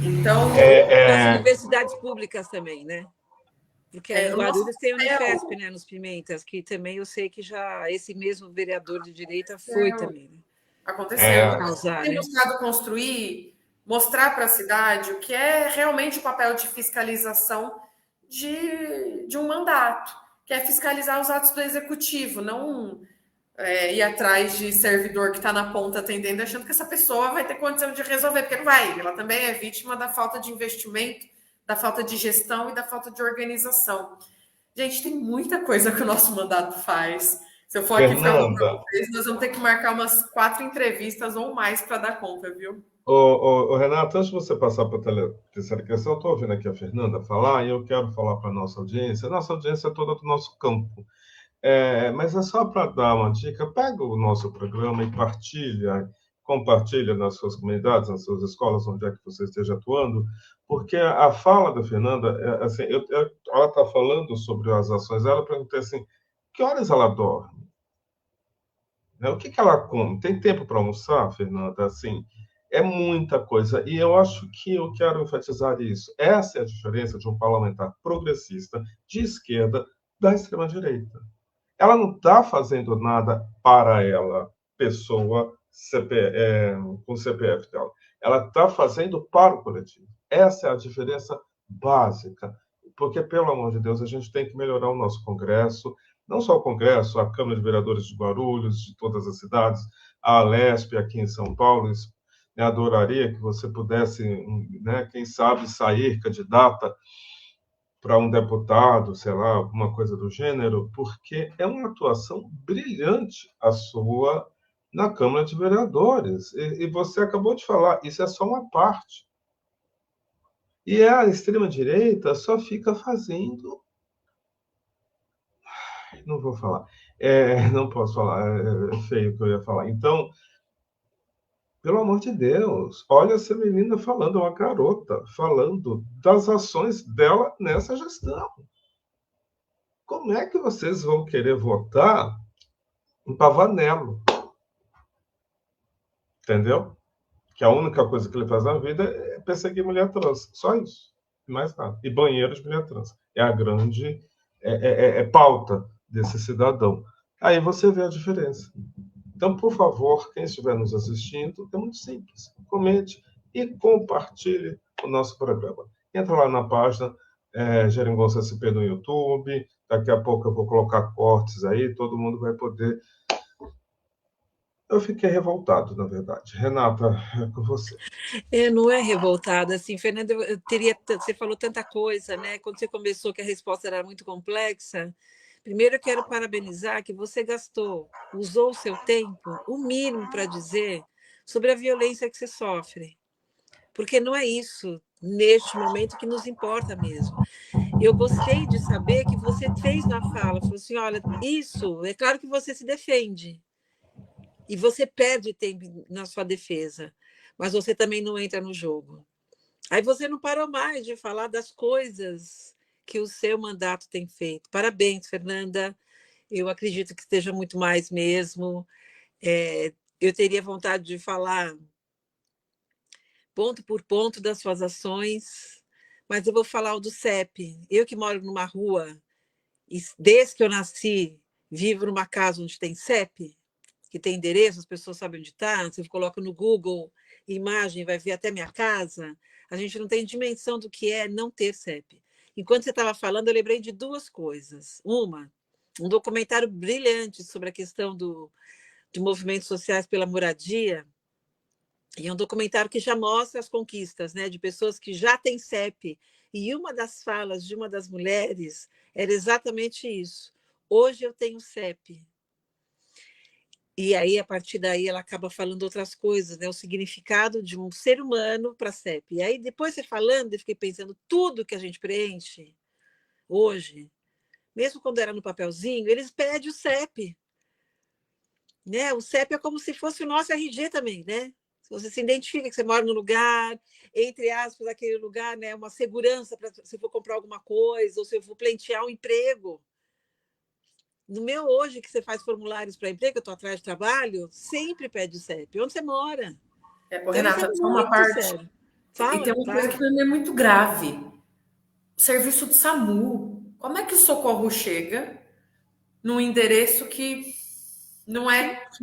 Então, as universidades públicas também, né? Porque em Guarulhos tem a Unifesp, né, nos Pimentas, que também eu sei que já esse mesmo vereador de direita foi também. Né? Aconteceu. Tem buscado construir, mostrar para a cidade o que é realmente o papel de fiscalização de um mandato, que é fiscalizar os atos do executivo, não ir atrás de servidor que está na ponta atendendo, achando que essa pessoa vai ter condição de resolver, porque não vai. Ela também é vítima da falta de investimento, da falta de gestão e da falta de organização. Gente, tem muita coisa que o nosso mandato faz. Se eu for aqui falar para vocês, nós vamos ter que marcar umas 4 entrevistas ou mais para dar conta, viu? Renato, antes de você passar para a terceira questão, eu estou ouvindo aqui a Fernanda falar e eu quero falar para a nossa audiência. Nossa audiência é toda do nosso campo. Mas é só para dar uma dica, pega o nosso programa e partilha compartilha nas suas comunidades, nas suas escolas, onde é que você esteja atuando, porque a fala da Fernanda, assim, ela está falando sobre as ações dela, eu perguntei assim, que horas ela dorme? Né? O que ela come? Tem tempo para almoçar, Fernanda? Assim, é muita coisa. E eu acho que eu quero enfatizar isso. Essa é a diferença de um parlamentar progressista, de esquerda, da extrema-direita. Ela não está fazendo nada para ela, pessoa com CPF dela. Ela está fazendo para o coletivo. Essa é a diferença básica. Porque, pelo amor de Deus, a gente tem que melhorar o nosso Congresso, não só o Congresso, a Câmara de Vereadores de Guarulhos, de todas as cidades, a Alesp aqui em São Paulo. Né, adoraria que você pudesse, né, quem sabe, sair candidata para um deputado, sei lá, alguma coisa do gênero, porque é uma atuação brilhante a sua na Câmara de Vereadores. E você acabou de falar, isso é só uma parte. E a extrema-direita só fica fazendo. Não vou falar. Não posso falar, é feio o que eu ia falar. Então, pelo amor de Deus, olha essa menina falando, uma garota, falando das ações dela nessa gestão. Como é que vocês vão querer votar em Pavanello? Entendeu? Que a única coisa que ele faz na vida é perseguir mulher trans. Só isso. Mais nada. E banheiro de mulher trans. É a grande pauta desse cidadão. Aí você vê a diferença. Então, por favor, quem estiver nos assistindo, é muito simples. Comente e compartilhe o nosso programa. Entra lá na página Geringonça SP no YouTube. Daqui a pouco eu vou colocar cortes aí, todo mundo vai poder. Eu fiquei revoltado, na verdade. Renata, é com você. Não é revoltada, assim, Fernanda, você falou tanta coisa, né? Quando você começou que a resposta era muito complexa, primeiro eu quero parabenizar que você usou o seu tempo, o mínimo para dizer sobre a violência que você sofre, porque não é isso, neste momento, que nos importa mesmo. Eu gostei de saber que você fez na fala, falou assim, olha, isso, é claro que você se defende, e você perde tempo na sua defesa, mas você também não entra no jogo. Aí você não parou mais de falar das coisas que o seu mandato tem feito. Parabéns, Fernanda. Eu acredito que esteja muito mais mesmo. Eu teria vontade de falar ponto por ponto das suas ações, mas eu vou falar o do CEP. Eu que moro numa rua, e desde que eu nasci, vivo numa casa onde tem CEP, que tem endereço, as pessoas sabem onde está, você coloca no Google imagem, vai ver até minha casa, a gente não tem dimensão do que é não ter CEP. Enquanto você estava falando, eu lembrei de duas coisas. Um documentário brilhante sobre a questão de movimentos sociais pela moradia, e é um documentário que já mostra as conquistas, né, de pessoas que já têm CEP. E uma das falas de uma das mulheres era exatamente isso. Hoje eu tenho CEP. E aí, a partir daí, ela acaba falando outras coisas, né? O significado de um ser humano para a CEP. E aí, depois você falando, eu fiquei pensando, tudo que a gente preenche hoje, mesmo quando era no papelzinho, eles pedem o CEP. Né? O CEP é como se fosse o nosso RG também, né? Você se identifica que você mora no lugar, entre aspas, aquele lugar, né? Uma segurança para se for comprar alguma coisa, ou se eu for pleitear um emprego. No meu hoje, que você faz formulários para emprego, eu estou atrás de trabalho, sempre pede o CEP. Onde você mora? Então, Renata, só uma parte. E tem uma coisa que também é muito grave. O serviço do SAMU. Como é que o socorro chega num endereço que não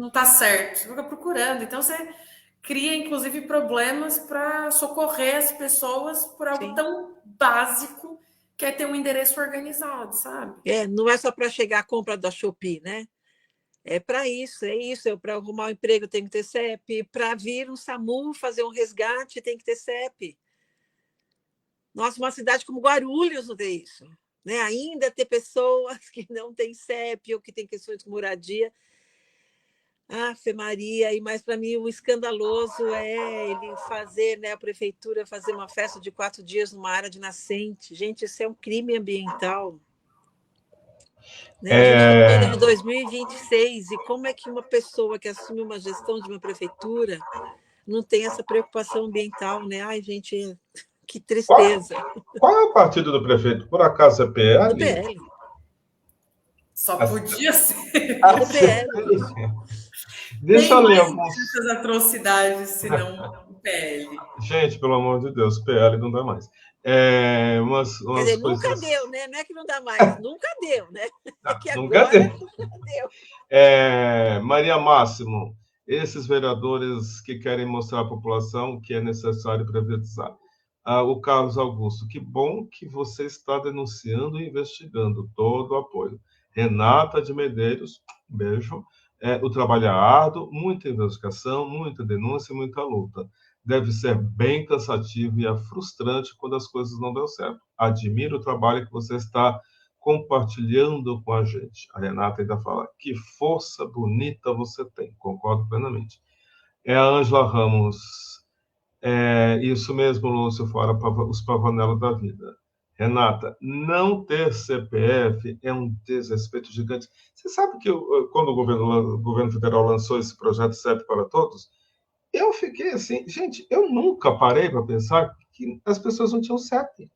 está certo? Você fica procurando. Então, você cria, inclusive, problemas para socorrer as pessoas por algo tão básico que é ter um endereço organizado, sabe? Não é só para chegar a compra da Shopee, né? É para isso, é para arrumar um emprego tem que ter CEP, para vir um SAMU fazer um resgate tem que ter CEP. Nossa, uma cidade como Guarulhos não tem isso. Né? Ainda ter pessoas que não têm CEP ou que têm questões de moradia. Ave Maria, mas para mim o escandaloso é ele fazer, né, a prefeitura fazer uma festa de 4 dias numa área de nascente. Gente, isso é um crime ambiental. Né? A gente está no ano de 2026, e como é que uma pessoa que assume uma gestão de uma prefeitura não tem essa preocupação ambiental, né? Ai, gente, que tristeza. Qual é o partido do prefeito? Por acaso é PL? Do PL. Só podia ser. É do PL. Deixa eu ler essas atrocidades, senão o PL. Gente, pelo amor de Deus, PL não dá mais. Umas Quer dizer, coisas... nunca deu, né? Não é que não dá mais, nunca deu, né? É que nunca agora deu. nunca deu. Maria Máximo, esses vereadores que querem mostrar à população que é necessário privatizar. O Carlos Augusto, que bom que você está denunciando e investigando, todo o apoio. Renata de Medeiros, beijo. O trabalho é árduo, muita investigação, muita denúncia e muita luta. Deve ser bem cansativo e frustrante quando as coisas não dão certo. Admiro o trabalho que você está compartilhando com a gente. A Renata ainda fala, que força bonita você tem. Concordo plenamente. A Ângela Ramos, isso mesmo, Lúcio, fora os pavonelos da vida. Renata, não ter CPF é um desrespeito gigante. Você sabe que quando o governo federal lançou esse projeto CEP para Todos, eu fiquei assim, gente, eu nunca parei para pensar que as pessoas não tinham CEP.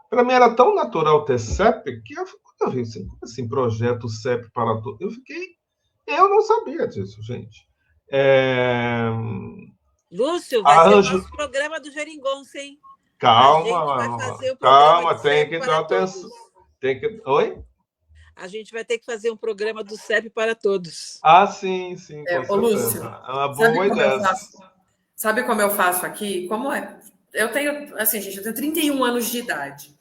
Para mim era tão natural ter CEP que eu vi assim, projeto CEP para Todos. Eu não sabia disso, gente. Lúcio, vai ser o nosso programa do Geringonça, hein? Calma, a gente vai fazer o programa do tem CEP que para dar atenção. Todos. Oi? A gente vai ter que fazer um programa do CEP para todos. Sim, com certeza. Lúcio, é uma boa ideia. Sabe como eu faço aqui? Como é? Eu tenho, assim, gente, eu tenho 31 anos de idade.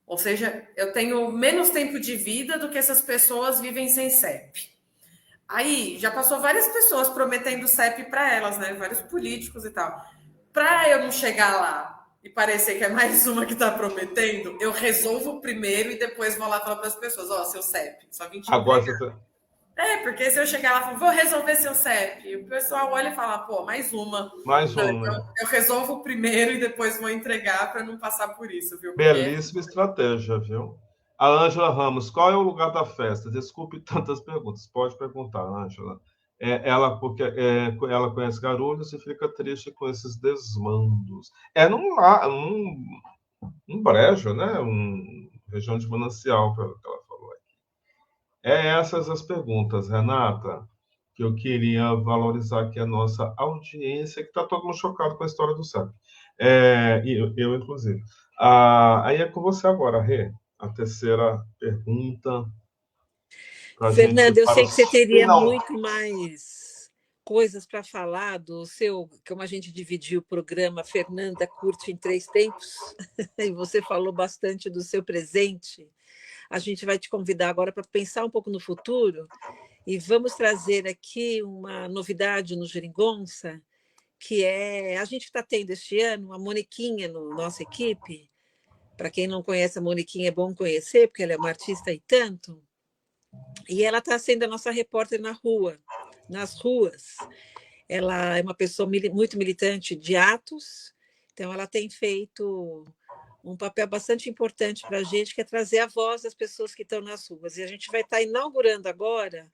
Ou seja, eu tenho menos tempo de vida do que essas pessoas vivem sem CEP. Aí, já passou várias pessoas prometendo CEP para elas, né? Vários políticos e tal. Para eu não chegar lá e parecer que é mais uma que está prometendo, eu resolvo primeiro e depois vou lá falar para as pessoas, seu CEP, só 20 Agora você... porque se eu chegar lá e falar, vou resolver seu CEP, o pessoal olha e fala, mais uma. Eu resolvo primeiro e depois vou entregar para não passar por isso, viu? Belíssima estratégia, viu? A Ângela Ramos, qual é o lugar da festa? Desculpe tantas perguntas. Pode perguntar, Ângela. Porque ela conhece Guarulhos e fica triste com esses desmandos. Num brejo, né? Região de manancial, pelo que ela falou aqui. Essas as perguntas, Renata, que eu queria valorizar aqui a nossa audiência, que está todo mundo chocado com a história do CEP. E eu, inclusive. Aí é com você agora, Rê. A terceira pergunta. Fernanda, eu sei que você teria muito mais coisas para falar do seu, como a gente dividiu o programa Fernanda Curte em 3 tempos, e você falou bastante do seu presente. A gente vai te convidar agora para pensar um pouco no futuro e vamos trazer aqui uma novidade no Geringonça, que a gente está tendo este ano uma Moniquinha na nossa equipe. Para quem não conhece a Moniquinha, é bom conhecer, porque ela é uma artista e tanto. E ela está sendo a nossa repórter nas ruas. Ela é uma pessoa muito militante de atos, então ela tem feito um papel bastante importante para a gente, que é trazer a voz das pessoas que estão nas ruas. E a gente vai estar inaugurando agora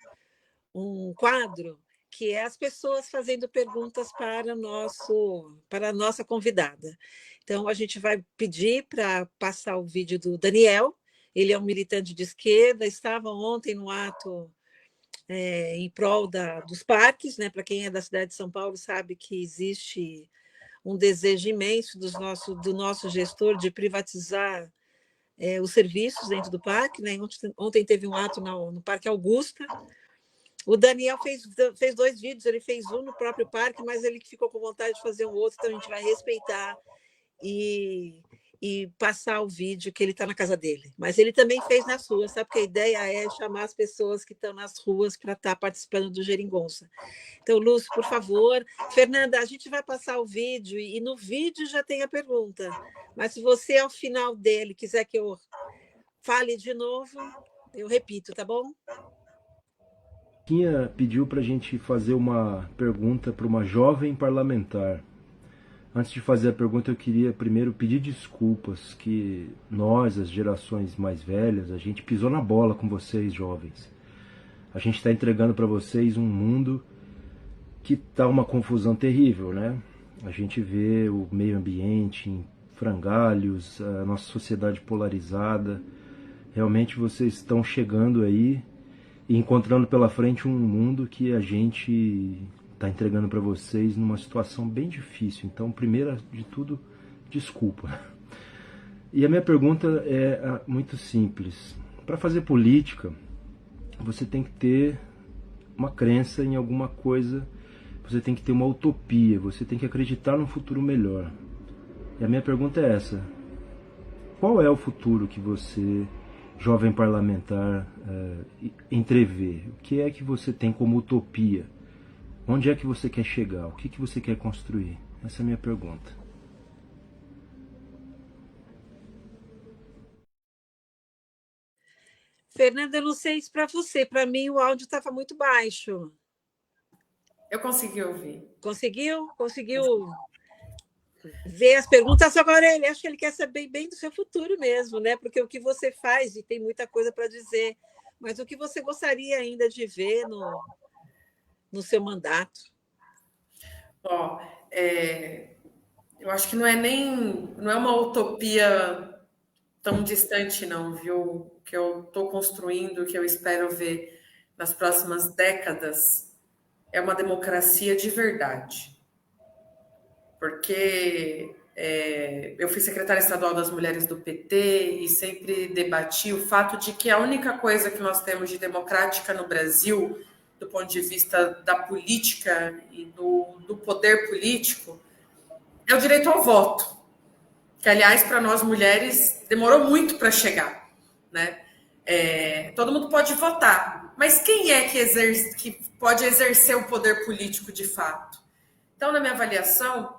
um quadro que é as pessoas fazendo perguntas para a nossa convidada. Então, a gente vai pedir para passar o vídeo do Daniel. Ele é um militante de esquerda, estava ontem no ato em prol dos parques, né? Para quem é da cidade de São Paulo sabe que existe um desejo imenso do nosso gestor de privatizar os serviços dentro do parque, né? Ontem teve um ato no Parque Augusta. O Daniel fez 2 vídeos, ele fez um no próprio parque, mas ele ficou com vontade de fazer um outro, então a gente vai respeitar e passar o vídeo que ele está na casa dele. Mas ele também fez nas ruas, sabe? Porque a ideia é chamar as pessoas que estão nas ruas para estar participando do Geringonça. Então, Lúcio, por favor. Fernanda, a gente vai passar o vídeo e no vídeo já tem a pergunta. Mas se você, ao final dele, quiser que eu fale de novo, eu repito, tá bom? Pediu para a gente fazer uma pergunta para uma jovem parlamentar. Antes de fazer a pergunta, eu queria primeiro pedir desculpas que nós, as gerações mais velhas, a gente pisou na bola com vocês, jovens. A gente está entregando para vocês um mundo que está uma confusão terrível, né? A gente vê o meio ambiente em frangalhos, a nossa sociedade polarizada. Realmente vocês estão chegando aí e encontrando pela frente um mundo que a gente está entregando para vocês numa situação bem difícil. Então, primeiro de tudo, desculpa. E a minha pergunta é muito simples. Para fazer política, você tem que ter uma crença em alguma coisa, você tem que ter uma utopia, você tem que acreditar num futuro melhor. E a minha pergunta é essa: qual é o futuro que você, jovem parlamentar, entrevê? O que é que você tem como utopia? Onde é que você quer chegar? O que você quer construir? Essa é a minha pergunta. Fernanda, eu não sei se para você, para mim o áudio estava muito baixo. Eu consegui ouvir. Conseguiu? Conseguiu ver as perguntas? Agora ele, acho que ele quer saber bem do seu futuro mesmo, né? Porque o que você faz, e tem muita coisa para dizer, mas o que você gostaria ainda de ver no seu mandato? Ó, eu acho que não é uma utopia tão distante, não, viu? O que eu estou construindo, o que eu espero ver nas próximas décadas, é uma democracia de verdade. Porque eu fui secretária estadual das mulheres do PT e sempre debati o fato de que a única coisa que nós temos de democrática no Brasil, do ponto de vista da política e do poder político, é o direito ao voto. Que, aliás, para nós mulheres, demorou muito para chegar, né? Todo mundo pode votar, mas quem é que pode exercer o poder político de fato? Então, na minha avaliação,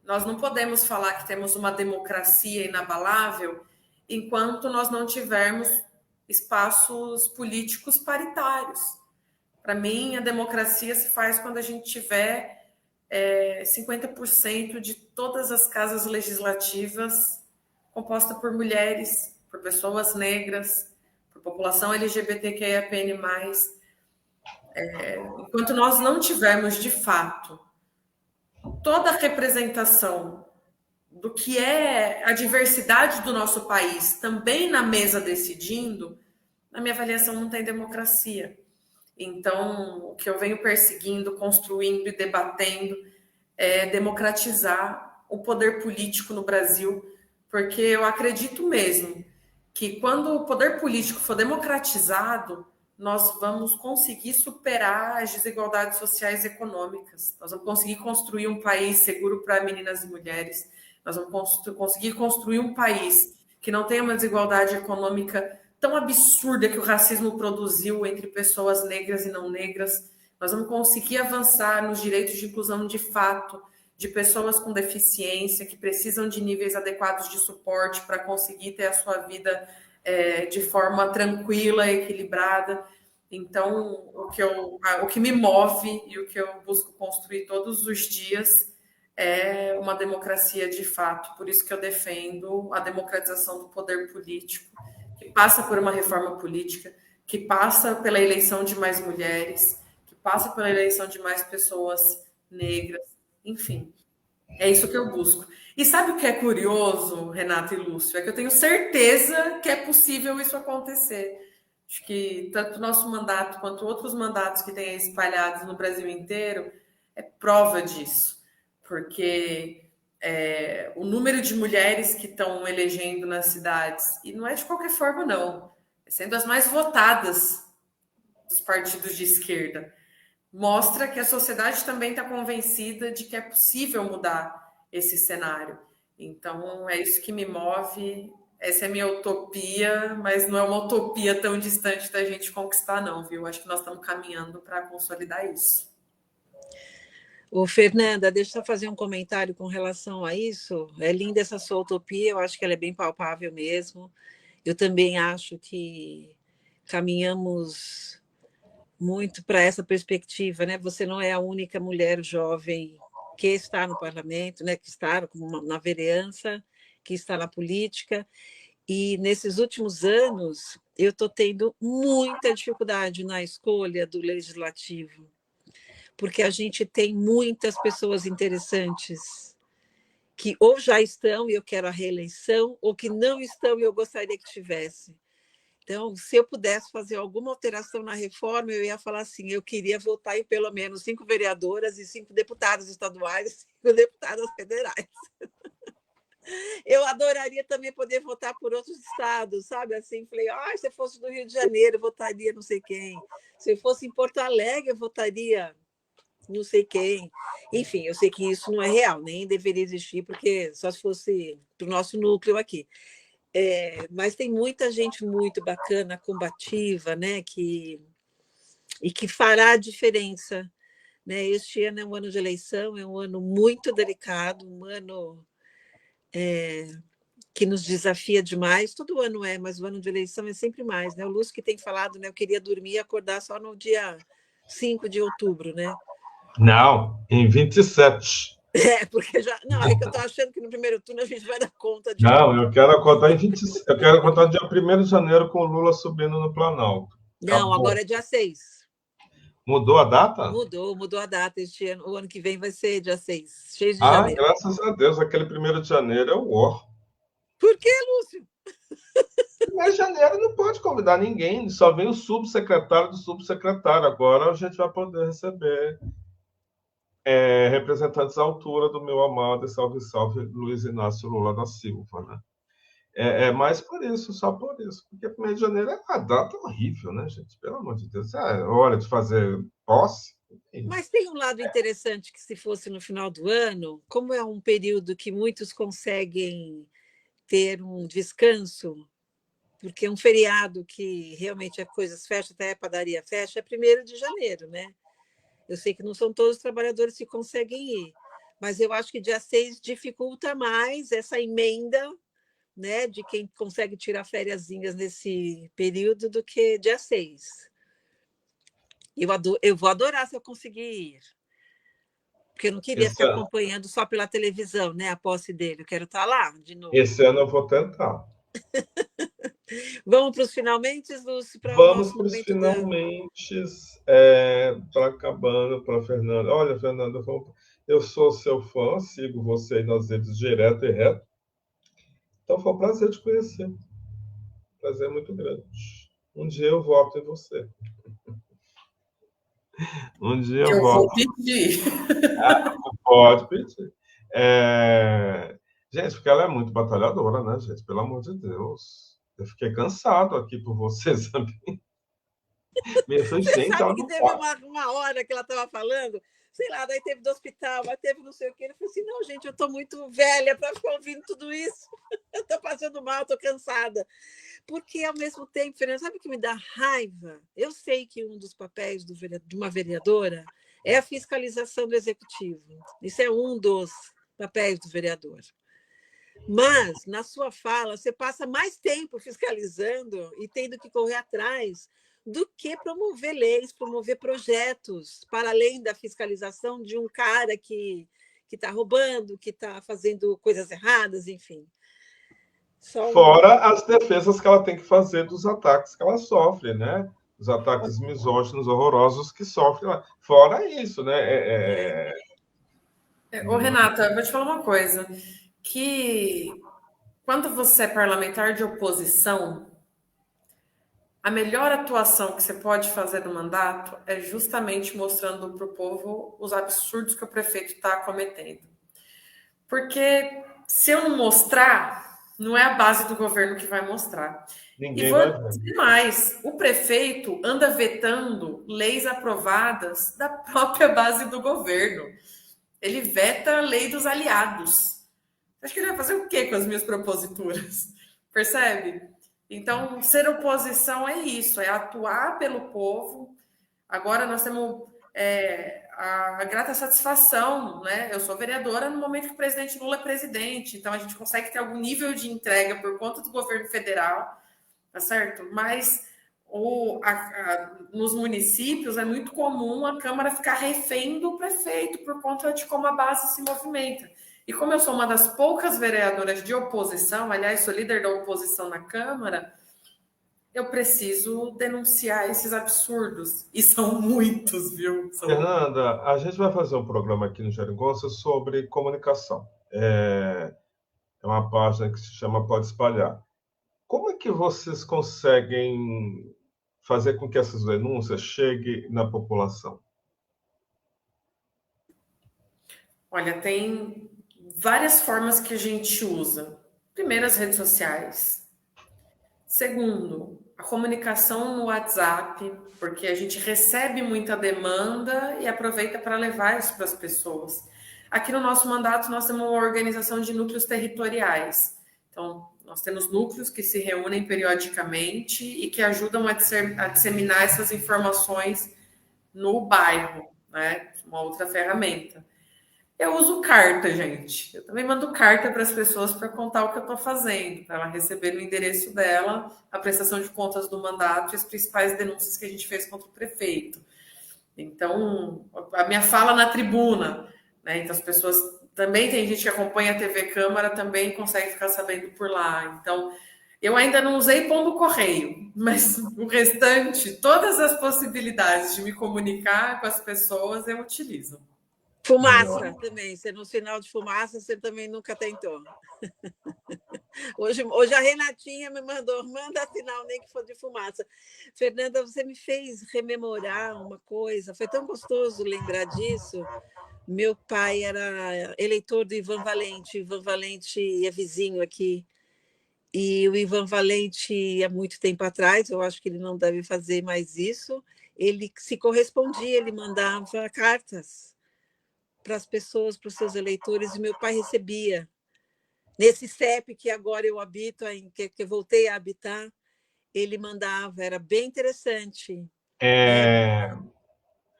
nós não podemos falar que temos uma democracia inabalável enquanto nós não tivermos espaços políticos paritários. Para mim, a democracia se faz quando a gente tiver 50% de todas as casas legislativas composta por mulheres, por pessoas negras, por população LGBTQIAPN+. Enquanto nós não tivermos, de fato, toda a representação do que é a diversidade do nosso país também na mesa decidindo, na minha avaliação não tem democracia. Então, o que eu venho perseguindo, construindo e debatendo é democratizar o poder político no Brasil, porque eu acredito mesmo que quando o poder político for democratizado, nós vamos conseguir superar as desigualdades sociais e econômicas. Nós vamos conseguir construir um país seguro para meninas e mulheres. Nós vamos conseguir construir um país que não tenha uma desigualdade econômica tão absurda que o racismo produziu entre pessoas negras e não negras. Nós vamos conseguir avançar nos direitos de inclusão de fato de pessoas com deficiência que precisam de níveis adequados de suporte para conseguir ter a sua vida de forma tranquila, equilibrada. Então, o que me move e o que eu busco construir todos os dias é uma democracia de fato. Por isso que eu defendo a democratização do poder político, que passa por uma reforma política, que passa pela eleição de mais mulheres, que passa pela eleição de mais pessoas negras, enfim. É isso que eu busco. E sabe o que é curioso, Renato e Lúcio? É que eu tenho certeza que é possível isso acontecer. Acho que tanto o nosso mandato quanto outros mandatos que tem espalhados no Brasil inteiro é prova disso. Porque o número de mulheres que estão elegendo nas cidades, e não é de qualquer forma, não, é sendo as mais votadas dos partidos de esquerda, mostra que a sociedade também está convencida de que é possível mudar esse cenário. Então, é isso que me move. Essa é a minha utopia, mas não é uma utopia tão distante da gente conquistar, não, viu? Acho que nós estamos caminhando para consolidar isso. Ô, Fernanda, deixa eu fazer um comentário com relação a isso. É linda essa sua utopia, eu acho que ela é bem palpável mesmo. Eu também acho que caminhamos muito para essa perspectiva, né? Você não é a única mulher jovem que está no parlamento, né, que está na vereança, que está na política. E nesses últimos anos, eu estou tendo muita dificuldade na escolha do legislativo, porque a gente tem muitas pessoas interessantes que ou já estão e eu quero a reeleição, ou que não estão e eu gostaria que tivesse. Então, se eu pudesse fazer alguma alteração na reforma, eu ia falar assim, eu queria votar em pelo menos 5 vereadoras e 5 deputadas estaduais e 5 deputadas federais. Eu adoraria também poder votar por outros estados, sabe? Assim, falei, se fosse do Rio de Janeiro, eu votaria não sei quem. Se fosse em Porto Alegre, eu votaria não sei quem. Enfim, eu sei que isso não é real, nem deveria existir, porque só se fosse para o nosso núcleo aqui. Mas tem muita gente muito bacana, combativa, né? E que fará a diferença. Né? Este ano é um ano de eleição, é um ano muito delicado, um ano que nos desafia demais. Todo ano mas o ano de eleição é sempre mais. Né? O Lúcio que tem falado, né? Eu queria dormir e acordar só no dia 5 de outubro, né? Não, em 27. Porque já. Não, é que eu estou achando que no primeiro turno a gente vai dar conta de. Não, eu quero acordar em 27. Eu quero acordar dia 1º de janeiro com o Lula subindo no Planalto. Não, acabou. Agora é dia 6. Mudou a data? Mudou a data. Este ano, o ano que vem vai ser dia 6 de janeiro. Graças a Deus, aquele 1º de janeiro é o war. Por que, Lúcio? 1º de janeiro não pode convidar ninguém, só vem o subsecretário do subsecretário. Agora a gente vai poder receber representantes à altura do meu amado e salve Luiz Inácio Lula da Silva, né? É mais por isso, só por isso. Porque 1º de janeiro é uma data horrível, né, gente? Pelo amor de Deus. É hora de fazer posse. Mas tem um lado interessante que, se fosse no final do ano, como é um período que muitos conseguem ter um descanso, porque um feriado que realmente as coisas fecham, até a padaria fecha, é 1º de janeiro, né? Eu sei que não são todos os trabalhadores que conseguem ir, mas eu acho que dia 6 dificulta mais essa emenda, né, de quem consegue tirar fériasinhas nesse período do que dia 6. Eu vou adorar se eu conseguir ir, porque eu não queria ficar acompanhando só pela televisão, né, a posse dele. Eu quero estar lá de novo. Esse ano eu vou tentar. Vamos para os finalmente, Lúcio? Vamos para os finalmente, para acabando, para Fernanda. Olha, Fernanda, eu sou seu fã, sigo você aí nas redes direto e reto. Então foi um prazer te conhecer. Prazer muito grande. Um dia eu voto em você. Um dia eu voto. Vou pedir. Pode pedir. Gente, porque ela é muito batalhadora, né, gente? Pelo amor de Deus. Eu fiquei cansado aqui por você, sabe? Você sabe que teve uma hora que ela estava falando, sei lá, daí teve do hospital, mas teve não sei o quê. Ele falou assim, não, gente, eu estou muito velha para ficar ouvindo tudo isso. Eu estou passando mal, estou cansada. Porque, ao mesmo tempo, Fernanda, sabe o que me dá raiva? Eu sei que um dos papéis de uma vereadora é a fiscalização do executivo. Isso é um dos papéis do vereador. Mas, na sua fala, você passa mais tempo fiscalizando e tendo que correr atrás do que promover leis, promover projetos, para além da fiscalização de um cara que está roubando, que está fazendo coisas erradas, enfim. Fora as defesas que ela tem que fazer dos ataques que ela sofre, né? Os ataques misóginos horrorosos que sofre. Fora isso, né? Ô, Renata, eu vou te falar uma coisa, que quando você é parlamentar de oposição, a melhor atuação que você pode fazer no mandato é justamente mostrando para o povo os absurdos que o prefeito está cometendo. Porque se eu não mostrar, não é a base do governo que vai mostrar. Ninguém e vou dizer mais, o prefeito anda vetando leis aprovadas da própria base do governo. Ele veta a lei dos aliados. Acho que ele vai fazer o quê com as minhas proposituras? Percebe? Então, ser oposição é isso, é atuar pelo povo. Agora nós temos a grata satisfação, né? Eu sou vereadora no momento que o presidente Lula é presidente, então a gente consegue ter algum nível de entrega por conta do governo federal, tá certo? Mas nos municípios é muito comum a Câmara ficar refém do prefeito por conta de como a base se movimenta. E como eu sou uma das poucas vereadoras de oposição, aliás, sou líder da oposição na Câmara, eu preciso denunciar esses absurdos. E são muitos, viu? Fernanda, a gente vai fazer um programa aqui no Geringonça sobre comunicação. É uma página que se chama Pode Espalhar. Como é que vocês conseguem fazer com que essas denúncias cheguem na população? Olha, tem várias formas que a gente usa. Primeiro, as redes sociais. Segundo, a comunicação no WhatsApp, porque a gente recebe muita demanda e aproveita para levar isso para as pessoas. Aqui no nosso mandato, nós temos uma organização de núcleos territoriais. Então, nós temos núcleos que se reúnem periodicamente e que ajudam a disseminar essas informações no bairro, né? Uma outra ferramenta. Eu uso carta, gente. Eu também mando carta para as pessoas para contar o que eu estou fazendo, para ela receber no endereço dela a prestação de contas do mandato e as principais denúncias que a gente fez contra o prefeito. Então, a minha fala na tribuna, né? Então, as pessoas também, tem gente que acompanha a TV Câmara, também consegue ficar sabendo por lá. Então, eu ainda não usei pombo correio, mas o restante, todas as possibilidades de me comunicar com as pessoas, eu utilizo. Fumaça também, você no sinal de fumaça, você também nunca tentou. Hoje a Renatinha me mandou, manda sinal nem que for de fumaça. Fernanda, você me fez rememorar uma coisa, foi tão gostoso lembrar disso. Meu pai era eleitor do Ivan Valente é vizinho aqui. E o Ivan Valente, há muito tempo atrás, eu acho que ele não deve fazer mais isso, ele se correspondia, ele mandava cartas para as pessoas, para os seus eleitores, e meu pai recebia. Nesse CEP que agora eu habito, que voltei a habitar, ele mandava, era bem interessante.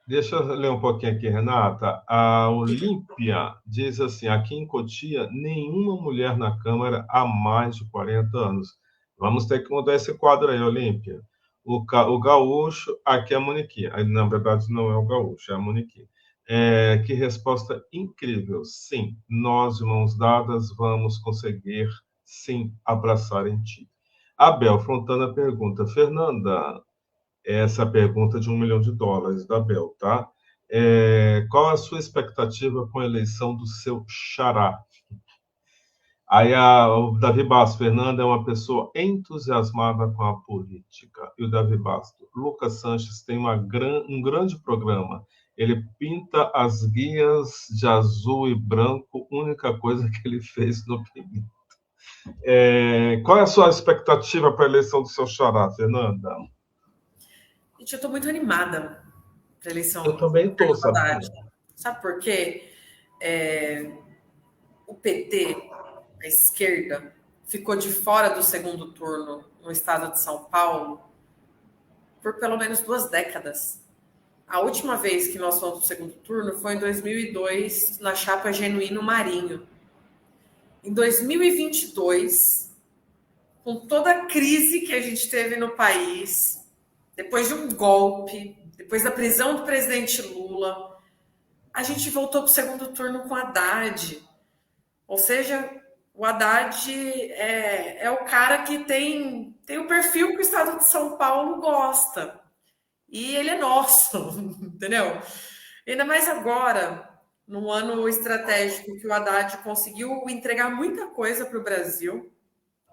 Deixa eu ler um pouquinho aqui, Renata. A Olímpia diz assim, aqui em Cotia, nenhuma mulher na Câmara há mais de 40 anos. Vamos ter que mudar esse quadro aí, Olímpia. O gaúcho, aqui é a Moniquinha. Na verdade, não é o gaúcho, é a Moniquinha. Que resposta incrível. Sim, nós, de mãos dadas, vamos conseguir, sim, abraçar em ti. Abel Fontana pergunta, Fernanda, essa pergunta de $1 milhão da Abel, tá? Qual a sua expectativa com a eleição do seu xará? Aí o Davi Basto, Fernanda é uma pessoa entusiasmada com a política. E o Davi Basto, Lucas Sanches tem um grande programa. Ele pinta as guias de azul e branco, única coisa que ele fez no pimenta. Qual é a sua expectativa para a eleição do seu xará, Fernanda? Gente, eu estou muito animada para a eleição. Eu também estou, sabe? Sabe por quê? O PT, a esquerda, ficou de fora do segundo turno no estado de São Paulo por pelo menos 2 décadas. A última vez que nós fomos para o segundo turno foi em 2002, na chapa Genuíno Marinho. Em 2022, com toda a crise que a gente teve no país, depois de um golpe, depois da prisão do presidente Lula, a gente voltou para o segundo turno com Haddad. Ou seja, o Haddad é o cara que tem o perfil que o estado de São Paulo gosta. E ele é nosso, entendeu? Ainda mais agora, num ano estratégico que o Haddad conseguiu entregar muita coisa para o Brasil,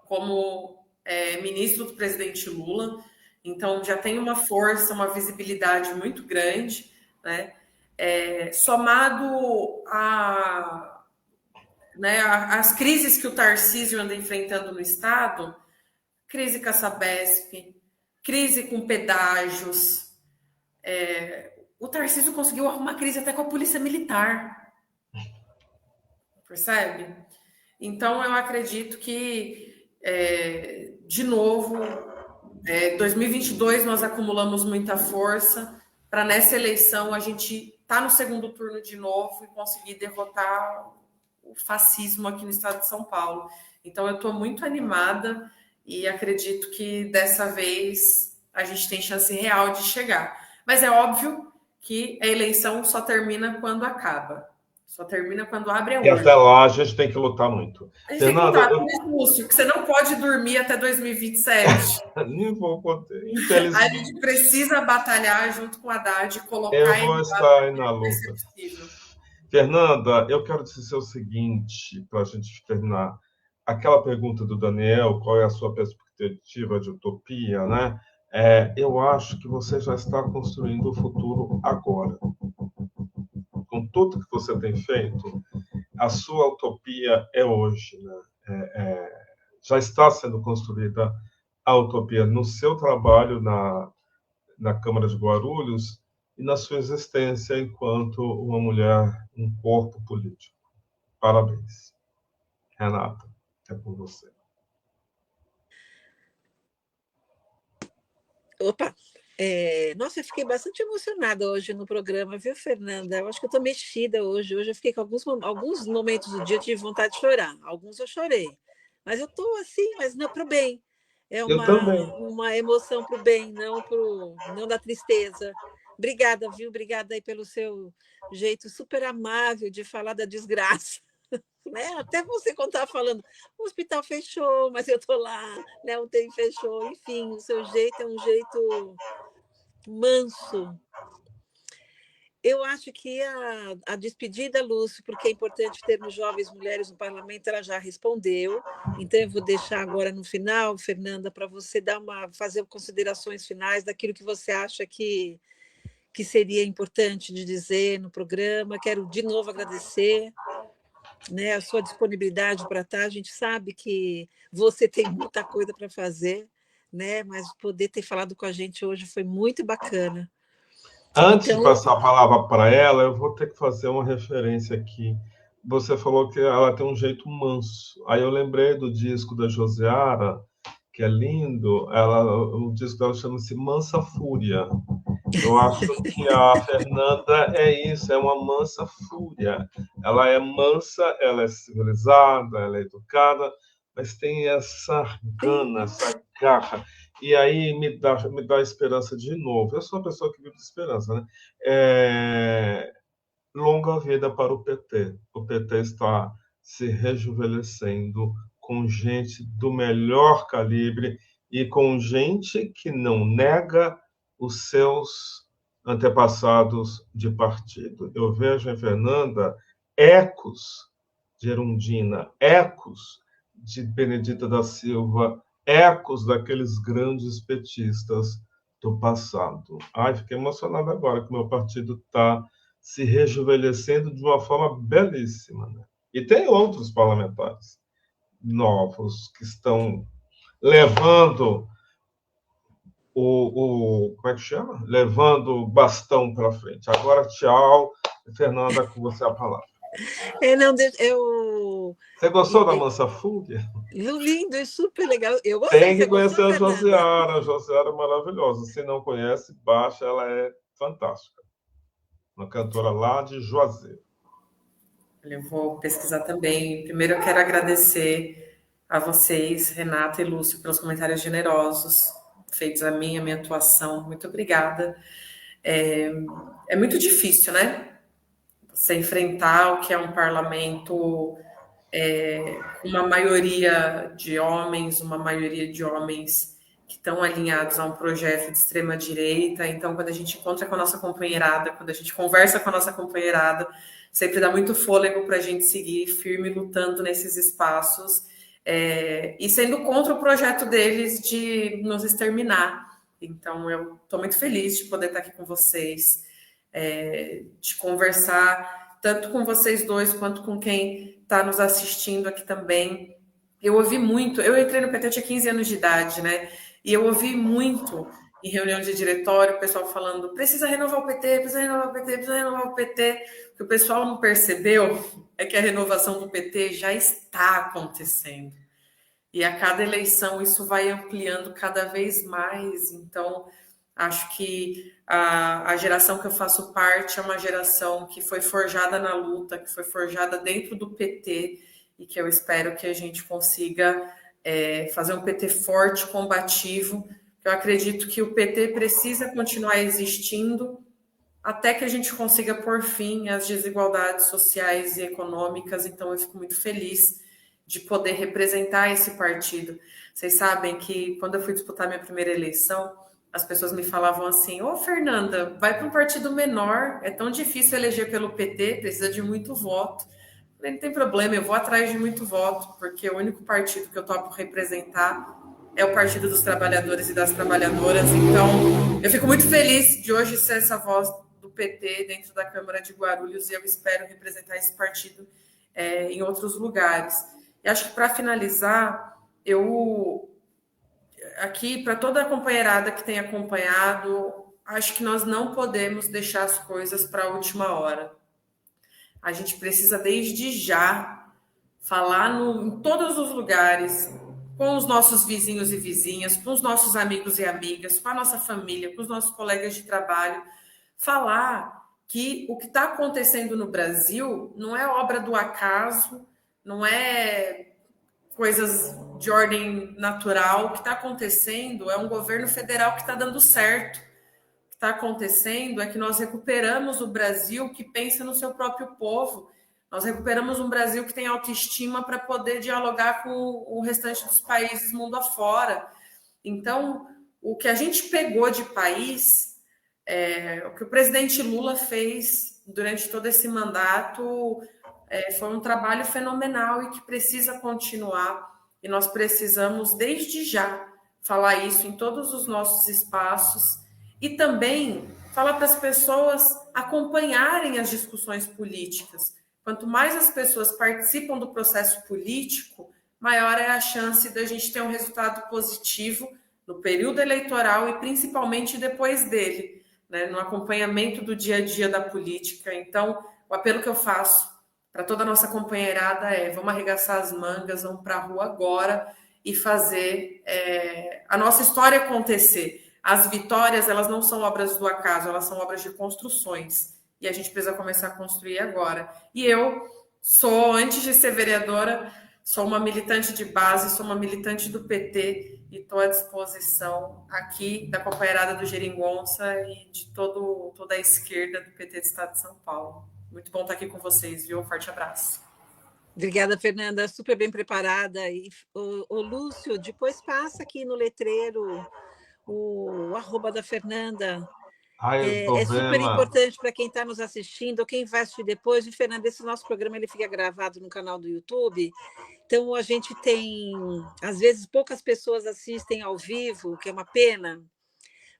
como ministro do presidente Lula. Então, já tem uma força, uma visibilidade muito grande, né? Somado as crises que o Tarcísio anda enfrentando no Estado, crise com a Sabesp, crise com pedágios. O Tarcísio conseguiu arrumar crise até com a Polícia Militar. Percebe? Então, eu acredito que, de novo, 2022 nós acumulamos muita força para nessa eleição a gente estar no segundo turno de novo e conseguir derrotar o fascismo aqui no estado de São Paulo. Então, eu estou muito animada e acredito que dessa vez a gente tem chance real de chegar. Mas é óbvio que a eleição só termina quando acaba. Só termina quando abre a E urna. até lá a gente tem que lutar muito. A gente Fernanda, tem que lutar por isso, Lúcio, que você não pode dormir até 2027. nem vou poder. A Infelizmente, gente precisa batalhar junto com a Haddad e colocar eu ele vou lá estar aí na para ser luta. possível. Fernanda, eu quero dizer o seguinte, para a gente terminar. Aquela pergunta do Daniel, qual é a sua perspectiva de utopia, né? Eu acho que você já está construindo o futuro agora. Com tudo que você tem feito, a sua utopia é hoje, né? Já está sendo construída a utopia no seu trabalho na Câmara de Guarulhos e na sua existência enquanto uma mulher, um corpo político. Parabéns. Renata, é com você. Opa! Nossa, eu fiquei bastante emocionada hoje no programa, viu, Fernanda? Eu acho que eu estou mexida hoje. Hoje eu fiquei com alguns momentos do dia, eu tive vontade de chorar. Alguns eu chorei. Mas eu estou assim, mas não para o bem. É Eu também. uma emoção para o bem, não da tristeza. Obrigada, viu? Obrigada aí pelo seu jeito super amável de falar da desgraça. Né? Até você quando estava falando, o hospital fechou, mas eu estou lá, né? O UTI fechou, enfim, o seu jeito é um jeito manso. Eu acho que a despedida, Lúcio, porque é importante termos jovens mulheres no parlamento, ela já respondeu. Então, eu vou deixar agora no final, Fernanda, para você fazer considerações finais daquilo que você acha que seria importante de dizer no programa. Quero de novo agradecer, né, a sua disponibilidade para estar. A gente sabe que você tem muita coisa para fazer, né, mas poder ter falado com a gente hoje foi muito bacana. Antes de Então, passar a palavra para ela, eu vou ter que fazer uma referência aqui. Você falou que ela tem um jeito manso. Aí eu lembrei do disco da Josiara, que é lindo. O disco dela chama-se Mansa Fúria. Eu acho que a Fernanda é isso, é uma mansa fúria. Ela é mansa, ela é civilizada, ela é educada, mas tem essa gana, essa garra. E aí me dá esperança de novo. Eu sou uma pessoa que vive de esperança, né? Longa vida para o PT. O PT está se rejuvenescendo com gente do melhor calibre e com gente que não nega os seus antepassados de partido. Eu vejo em Fernanda ecos de Erundina, ecos de Benedita da Silva, ecos daqueles grandes petistas do passado. Ai, fiquei emocionado agora que o meu partido está se rejuvenescendo de uma forma belíssima. Né? E tem outros parlamentares novos que estão levando como é que chama? Levando o bastão para frente. Agora, tchau. Fernanda, com você a palavra. Você gostou da Mansa Fúria? Lindo e super legal. Eu gostei. Tem que conhecer a Josiara. A Josiara é maravilhosa. Se não conhece, baixa, ela é fantástica. Uma cantora lá de Juazeiro. Eu vou pesquisar também. Primeiro, eu quero agradecer a vocês, Renata e Lúcio, pelos comentários generosos feitos a mim, a minha atuação. Muito obrigada. É muito difícil, né? Você enfrentar o que é um parlamento com uma maioria de homens que estão alinhados a um projeto de extrema-direita. Então, quando a gente encontra com a nossa companheirada, quando a gente conversa com a nossa companheirada, sempre dá muito fôlego para a gente seguir firme lutando nesses espaços e sendo contra o projeto deles de nos exterminar. Então, eu estou muito feliz de poder estar aqui com vocês, de conversar tanto com vocês dois quanto com quem está nos assistindo aqui também. Eu ouvi muito, eu entrei no PT, eu tinha 15 anos de idade, né? E eu ouvi muito em reunião de diretório, o pessoal falando, precisa renovar o PT, precisa renovar o PT, precisa renovar o PT. O que o pessoal não percebeu é que a renovação do PT já está acontecendo. E a cada eleição isso vai ampliando cada vez mais. Então, acho que a geração que eu faço parte é uma geração que foi forjada na luta, que foi forjada dentro do PT e que eu espero que a gente consiga fazer um PT forte, combativo, Eu acredito que o PT precisa continuar existindo até que a gente consiga pôr fim às desigualdades sociais e econômicas. Então, eu fico muito feliz de poder representar esse partido. Vocês sabem que, quando eu fui disputar minha primeira eleição, as pessoas me falavam assim: ô, Fernanda, vai para um partido menor, é tão difícil eleger pelo PT, precisa de muito voto. Eu falei, não tem problema, eu vou atrás de muito voto, porque o único partido que eu topo representar é o Partido dos Trabalhadores e das Trabalhadoras. Então, eu fico muito feliz de hoje ser essa voz do PT dentro da Câmara de Guarulhos, e eu espero representar esse partido em outros lugares. E acho que, para finalizar, eu aqui, para toda a companheirada que tem acompanhado, acho que nós não podemos deixar as coisas para a última hora. A gente precisa, desde já, falar em todos os lugares, com os nossos vizinhos e vizinhas, com os nossos amigos e amigas, com a nossa família, com os nossos colegas de trabalho, falar que o que está acontecendo no Brasil não é obra do acaso, não é coisas de ordem natural. O que está acontecendo é um governo federal que está dando certo. O que está acontecendo é que nós recuperamos o Brasil que pensa no seu próprio povo. Nós recuperamos um Brasil que tem autoestima para poder dialogar com o restante dos países mundo afora. Então, o que a gente pegou de país, o que o presidente Lula fez durante todo esse mandato, foi um trabalho fenomenal e que precisa continuar. E nós precisamos, desde já, falar isso em todos os nossos espaços e também falar para as pessoas acompanharem as discussões políticas. Quanto mais as pessoas participam do processo político, maior é a chance da gente ter um resultado positivo no período eleitoral e principalmente depois dele, né, no acompanhamento do dia a dia da política. Então, o apelo que eu faço para toda a nossa companheirada vamos arregaçar as mangas, vamos para a rua agora e fazer a nossa história acontecer. As vitórias, elas não são obras do acaso, elas são obras de construções. E a gente precisa começar a construir agora. E eu sou, antes de ser vereadora, sou uma militante de base, sou uma militante do PT e estou à disposição aqui da companheirada do Geringonça e de toda a esquerda do PT do Estado de São Paulo. Muito bom estar aqui com vocês, viu? Um forte abraço. Obrigada, Fernanda, super bem preparada. E o Lúcio, depois passa aqui no letreiro o @ da Fernanda. É super importante para quem está nos assistindo, ou quem vai assistir depois. E, Fernanda, esse nosso programa ele fica gravado no canal do YouTube. Então, a gente tem, às vezes, poucas pessoas assistem ao vivo, que é uma pena,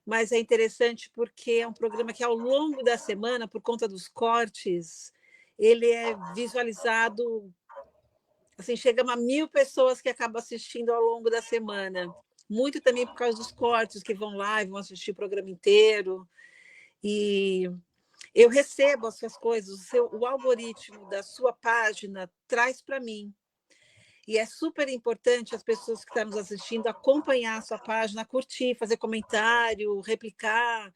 mas é interessante porque é um programa que, ao longo da semana, por conta dos cortes, ele é visualizado, assim, chega a 1.000 pessoas que acabam assistindo ao longo da semana. Muito também por causa dos cortes, que vão lá e vão assistir o programa inteiro. E eu recebo as suas coisas, o algoritmo da sua página traz para mim. E é super importante as pessoas que estão nos assistindo acompanhar a sua página, curtir, fazer comentário, replicar,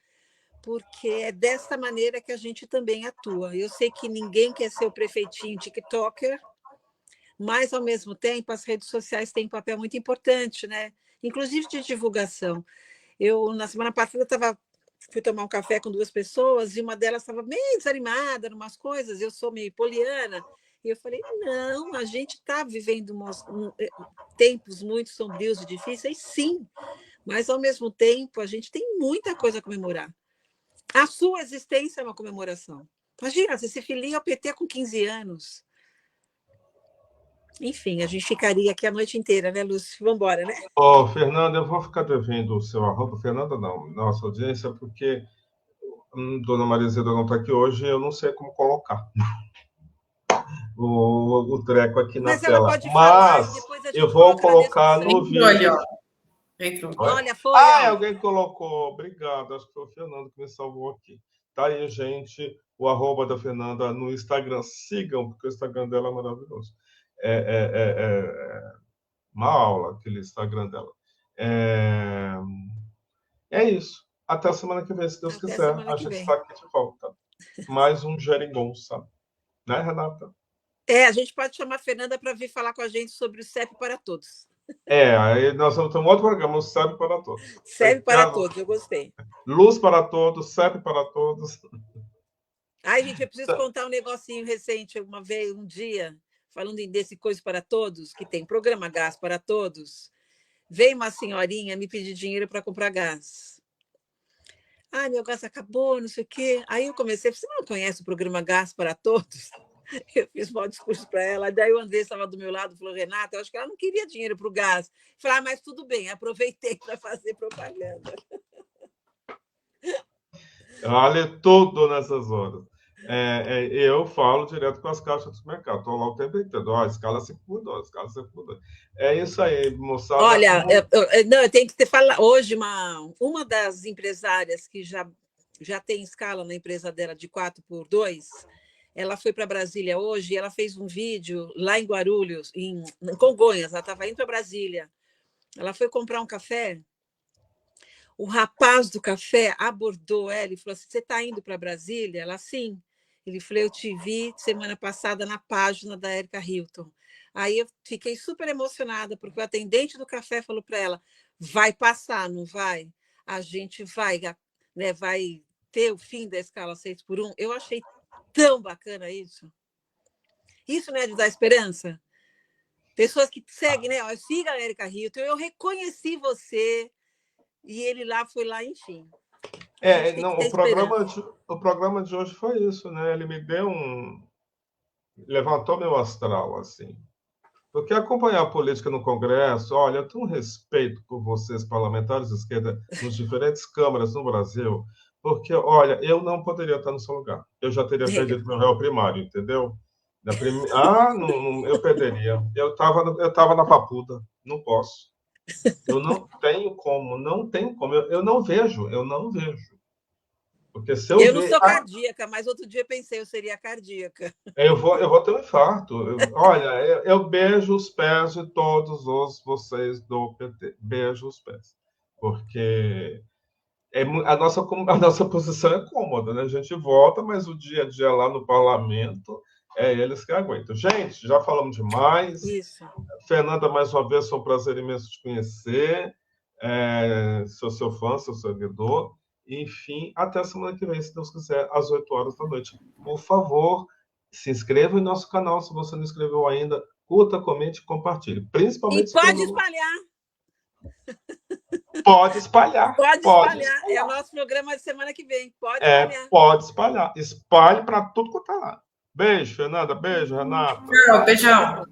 porque é dessa maneira que a gente também atua. Eu sei que ninguém quer ser o prefeitinho TikToker, mas, ao mesmo tempo, as redes sociais têm um papel muito importante, né? Inclusive de divulgação. Eu, na semana passada, fui tomar um café com 2 pessoas e uma delas estava meio desanimada em umas coisas, eu sou meio poliana, e eu falei, não, a gente está vivendo tempos muito sombrios e difíceis, sim, mas, ao mesmo tempo, a gente tem muita coisa a comemorar. A sua existência é uma comemoração. Imagina, você se filia ao PT com 15 anos. Enfim, a gente ficaria aqui a noite inteira, né, Lúcio? Vamos embora, né? Fernanda, eu vou ficar devendo o seu @ Fernanda não, nossa audiência, porque Dona Maria Zeda não está aqui hoje, eu não sei como colocar o treco aqui na tela. Ela pode falar, mas eu vou colocar no vídeo. Entrou. Olha, foi. Alguém colocou. Obrigado, acho que foi o Fernando que me salvou aqui. Tá aí, gente, o @ da Fernanda no Instagram. Sigam, porque o Instagram dela é maravilhoso. Uma aula, aquele Instagram dela. É isso. Até a semana que vem, se Deus quiser. A gente está aqui de volta. Mais um Geringonça. Né, Renata? A gente pode chamar a Fernanda para vir falar com a gente sobre o CEP para todos. Aí nós vamos ter um outro programa, o Serve para Todos. Serve para todos, eu gostei. Luz para todos, serve para todos. Ai, gente, eu preciso contar um negocinho recente, uma vez, um dia, falando desse Coisa para Todos, que tem programa Gás para Todos. Veio uma senhorinha me pedir dinheiro para comprar gás. Ai, meu gás acabou, não sei o quê. Aí eu comecei, você não conhece o programa Gás para Todos? Eu fiz um discurso para ela, daí o André estava do meu lado, falou, Renata, eu acho que ela não queria dinheiro para o gás. Falei, mas tudo bem, aproveitei para fazer propaganda. Vale tudo nessas horas. Eu falo direto com as caixas do mercado, estou lá o tempo inteiro. A escala se mudou, a escala se mudou. É isso aí, moçada. Olha, eu tenho que te falar, hoje uma das empresárias que já tem escala na empresa dela de 4x2, ela foi para Brasília hoje e ela fez um vídeo lá em Guarulhos, em Congonhas, ela estava indo para Brasília. Ela foi comprar um café, o rapaz do café abordou ela e falou assim, você está indo para Brasília? Ela, sim. Ele falou, eu te vi semana passada na página da Erika Hilton. Aí eu fiquei super emocionada, porque o atendente do café falou para ela, vai passar, não vai? A gente vai, né, vai ter o fim da escala 6x1. Eu achei tão bacana isso. Isso não é de dar esperança? Pessoas que seguem, né? Siga a Erika Hilton, eu reconheci você, e ele foi lá, enfim. O programa de hoje foi isso, né? Ele me deu levantou meu astral, assim. Porque acompanhar a política no Congresso, olha, eu tenho um respeito por vocês, parlamentares de esquerda, nos diferentes câmaras no Brasil, porque, olha, eu não poderia estar no seu lugar. Eu já teria perdido meu réu primário, entendeu? Eu perderia. Eu estava na papuda, não posso. Eu não tenho como. Eu não vejo. Porque se eu não sou cardíaca, mas outro dia pensei, eu seria cardíaca. Eu vou ter um infarto. Olha, eu beijo os pés de todos vocês do PT. Beijo os pés. Porque a nossa posição é cômoda, né? A gente vota, mas o dia a dia lá no parlamento é eles que aguentam. Gente, já falamos demais. Isso. Fernanda, mais uma vez, foi um prazer imenso te conhecer. Sou seu fã, seu seguidor. Enfim, até a semana que vem, se Deus quiser, às 8 horas da noite. Por favor, se inscreva em nosso canal, se você não inscreveu ainda. Curta, comente e compartilhe. Principalmente... E pode espalhar. Pode espalhar. Pode espalhar. É o nosso programa de semana que vem. Pode espalhar. Pode espalhar. Espalhe para tudo quanto é lá. Beijo, Fernanda. Beijo, Renata. Beijão.